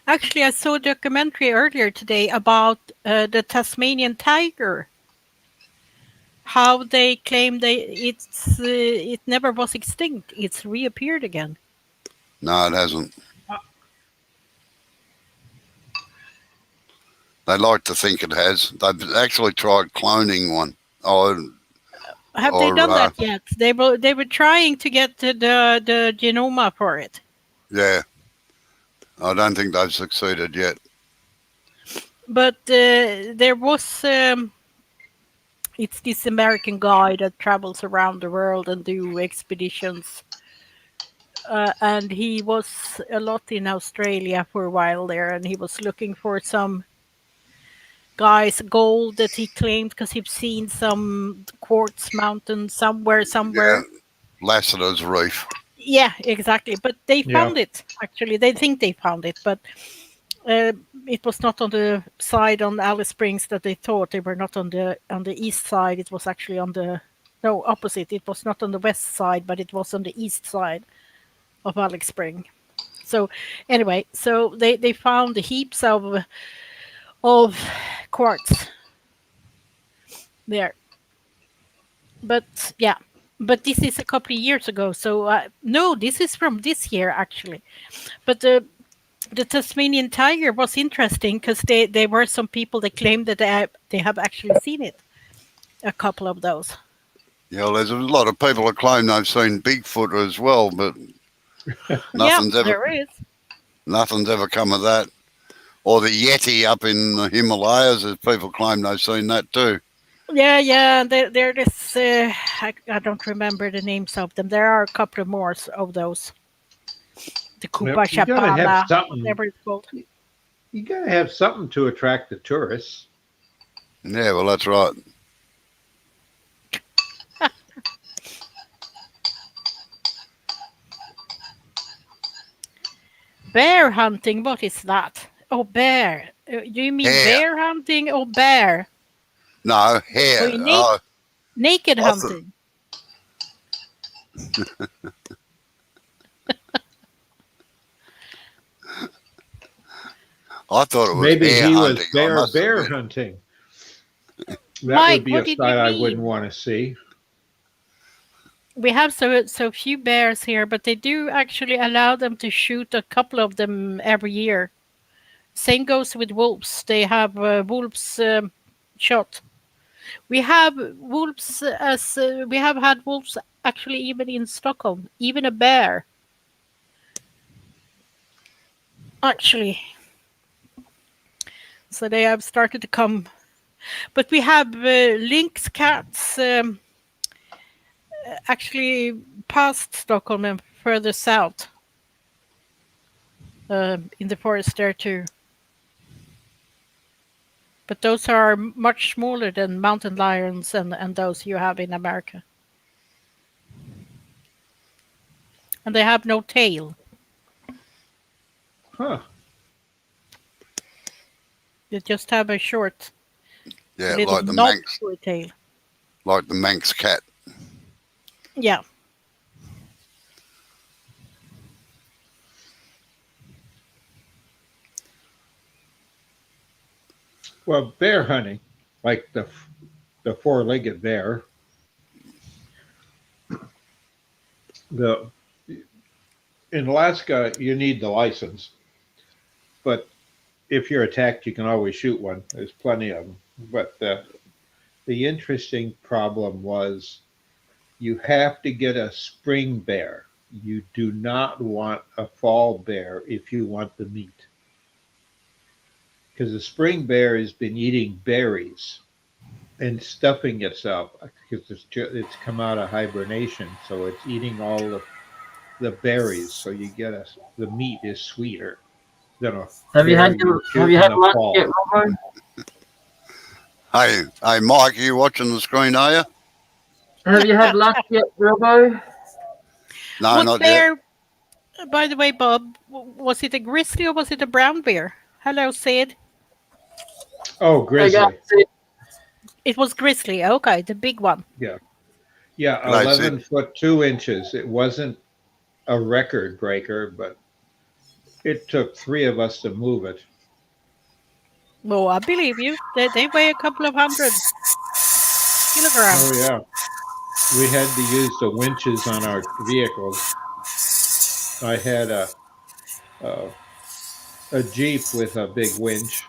Actually, I saw a documentary earlier today about the Tasmanian tiger. How they claim it never was extinct. It's reappeared again. No, it hasn't. They like to think it has. They've actually tried cloning one. Have they done that yet? They were trying to get the genome for it. Yeah. I don't think they've succeeded yet. But there was... it's this American guy that travels around the world and do expeditions. And he was a lot in Australia for a while there, and he was looking for some guy's gold that he claimed because he'd seen some quartz mountain somewhere. Yeah, Lassiter's Reef. Yeah, exactly. But they found it, actually. They think they found it, but it was not on the side on Alice Springs that they thought. They were not on the east side. It was actually opposite. It was not on the west side, but it was on the east side. of Alex Spring. So anyway, so they found heaps of quartz there. But yeah, but this is a couple of years ago. So no, this is from this year actually. But the Tasmanian tiger was interesting because there were some people that claimed that they have actually seen it. A couple of those. Yeah, well, there's a lot of people that claim they've seen Bigfoot as well, but nothing's Yeah, ever there is. nothing's ever come of that. Or the Yeti up in the Himalayas, as people claim they've seen that too. Yeah. There is. I don't remember the names of them. There are a couple of more of those. The Well, Kupa you gotta have Chapala, something. whatever it's called. You got to have something to attract the tourists. Yeah, well, that's right. Bear hunting. What is that? Oh, bear. Do you mean Hare. bear hunting or bear? No, hair. Oh, naked I thought- hunting. I thought it was Maybe hare he hunting. was I must bear admit. hunting. That Mike, would be what a did you sight I mean? wouldn't want to see. We have so few bears here, but they do actually allow them to shoot a couple of them every year. Same goes with wolves. They have wolves shot. We have wolves we have had wolves actually even in Stockholm, even a bear. Actually, so they have started to come, but we have lynx cats actually past Stockholm and further south in the forest there too. But those are much smaller than mountain lions and those you have in America. And they have no tail. Huh. They just have a short, Yeah, little like the knob Manx, short tail. like the Manx cat. Yeah. Well, bear hunting, like the four-legged bear, in Alaska you need the license, but if you're attacked, you can always shoot one. There's plenty of them. But the interesting problem was you have to get a spring bear. You do not want a fall bear if you want the meat. Because the spring bear has been eating berries and stuffing itself because it's come out of hibernation. So it's eating all the berries. So you get the meat is sweeter than a Have you bear had you shoot have you in had the lunch fall. yet, Robbo? Hey, Mike, are you watching the screen, are you? Have you had lunch yet, Robbo? No, What not yet. bear, by the way, Bob, was it a grizzly or was it a brown bear? Hello, Sid. Oh, grizzly. It was grizzly. Okay, the big one. Yeah, Right, 11 foot 2 inches. It wasn't a record breaker, but it took 3 of us to move it. Well, I believe you. They weigh a couple of 100 kilograms. Oh yeah, we had to use the winches on our vehicles. I had a Jeep with a big winch,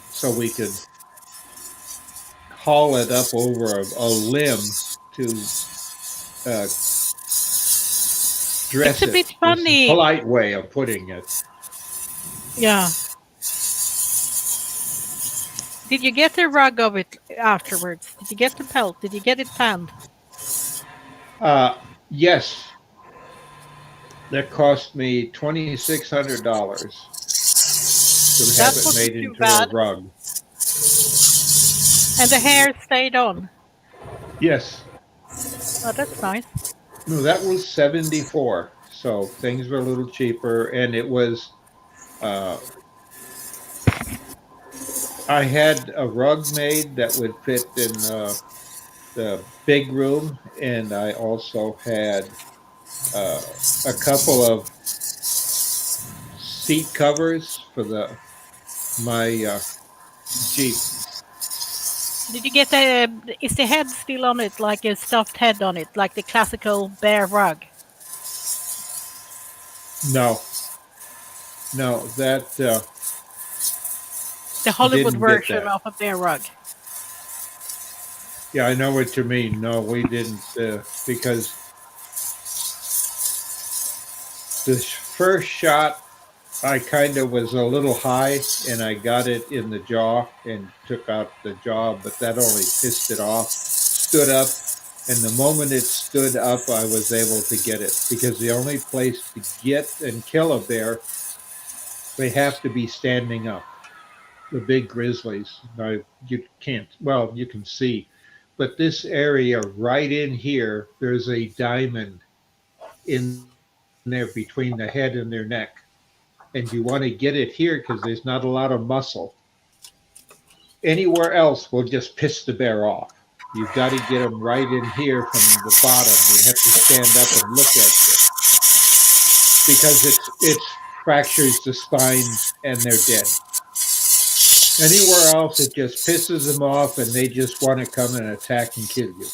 so we could haul it up over a limb to dress It's a it. bit It's funny. a polite way of putting it. Yeah. Did you get a rug of it afterwards? Did you get the pelt? Did you get it panned? Yes, that cost me $2,600 to have That it wasn't made too into bad. a rug. And the hair stayed on. Yes. Oh, that's nice. No, that was 74. So things were a little cheaper, and it was. I had a rug made that would fit in the big room, and I also had a couple of seat covers for my Jeep. Did you get is the head still on it, like a stuffed head on it, like the classical bear rug? No, that The Hollywood didn't get version that. of a bear rug. Yeah, I know what you mean. No, we didn't because the first shot I kind of was a little high and I got it in the jaw and took out the jaw, but that only pissed it off. Stood up, and the moment it stood up, I was able to get it because the only place to get and kill a bear, they have to be standing up. The big grizzlies, now you can't, well, you can see, but this area right in here, there's a diamond in there between the head and their neck. And you want to get it here because there's not a lot of muscle. Anywhere else will just piss the bear off. You've got to get them right in here from the bottom. You have to stand up and look at you because it fractures the spine and they're dead. Anywhere else, it just pisses them off and they just want to come and attack and kill you.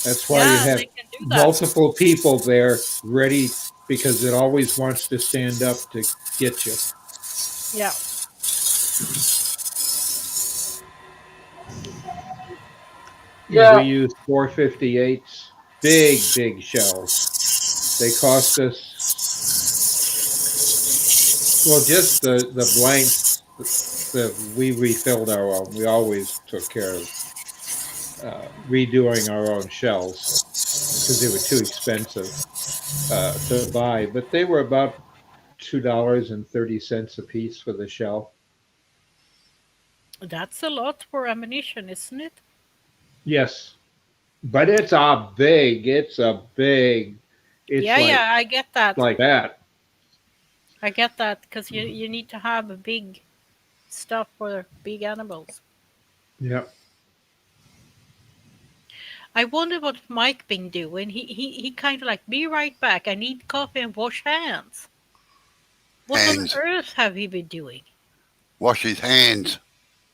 That's why you have they can do that. multiple people there ready because it always wants to stand up to get you. Yeah. Yeah. We use 458s, big shells. They cost us, well, just the blanks. We refilled our own. We always took care of redoing our own shells because they were too expensive to buy. But they were about $2.30 a piece for the shell. That's a lot for ammunition, isn't it? Yes, but it's a big. It's Yeah, I get that. like that. I get that because you need to have a big stuff for big animals. Yeah. I wonder what Mike been doing. He kind of like, be right back. I need coffee and wash hands. What Hands. on earth have he been doing? Wash his hands.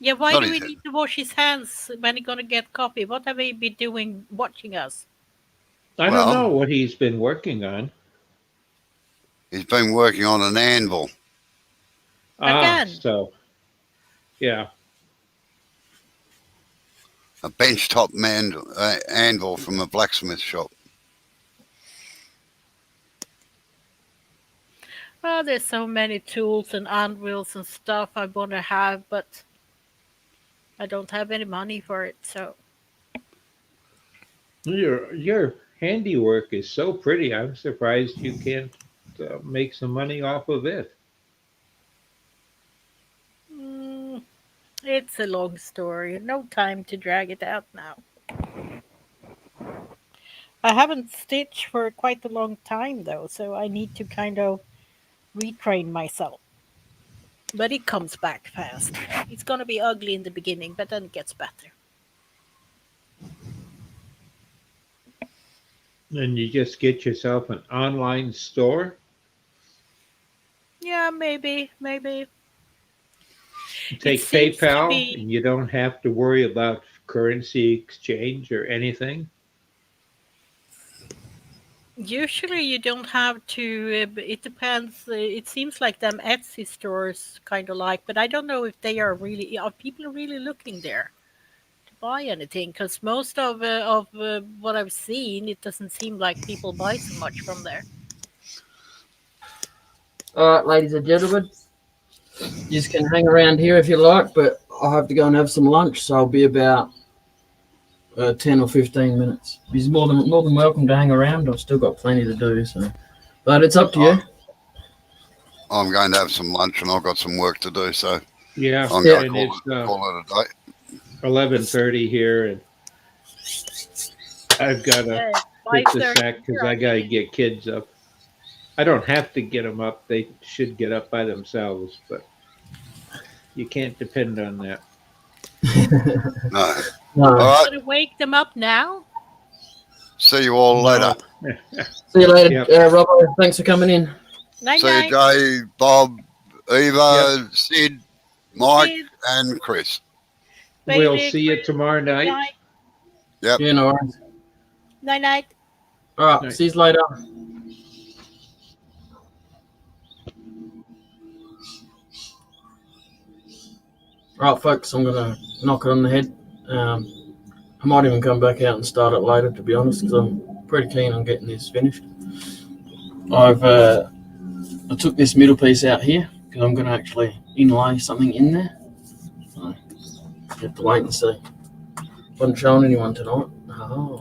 Yeah, why Not do we his- need to wash his hands when he's gonna get coffee? What have he been doing watching us? I Well- don't know what he's been working on. He's been working on an anvil. Again. So, yeah. A benchtop anvil from a blacksmith shop. Oh, there's so many tools and anvils and stuff I want to have, but I don't have any money for it. So Your handiwork is so pretty. I'm surprised you can't make some money off of it. it's a long story. No time to drag it out now. I haven't stitched for quite a long time though, so I need to kind of retrain myself. But it comes back fast. It's gonna be ugly in the beginning, but then it gets better. And you just get yourself an online store. Yeah, maybe. Take seems to PayPal, be- and you don't have to worry about currency exchange or anything. Usually you don't have to, it depends. It seems like them Etsy stores kind of like, but I don't know if they are really, are people really looking there to buy anything? Because most of what I've seen, it doesn't seem like people buy so much from there. All right, ladies and gentlemen, you can hang around here if you like, but I have to go and have some lunch, so I'll be about 10 or 15 minutes. He's more than welcome to hang around. I've still got plenty to do, so. But it's up to you. I'm going to have some lunch and I've got some work to do, so Yeah, I'm Yeah. going and to it's call it a day. 11:30 here, and I've got to hit the 5:30 sack because I got to get kids up. I don't have to get them up; they should get up by themselves, but you can't depend on that. No. No. All right. Gonna wake them up now? See you all later. See you later, Yep. Robbo. Thanks for coming in. Night See you, night. Jay, Bob, Eva, Sid, Mike, Sid, and Chris. We'll Bailey, see you Chris, tomorrow night. night. Yep. Yeah, no worries. Night night. All right. Night. See you later. All right, folks. I'm gonna knock it on the head. I might even come back out and start it later, to be honest, because I'm pretty keen on getting this finished. I took this middle piece out here because I'm going to actually inlay something in there. So you have to wait and see. Wasn't showing anyone tonight. Oh.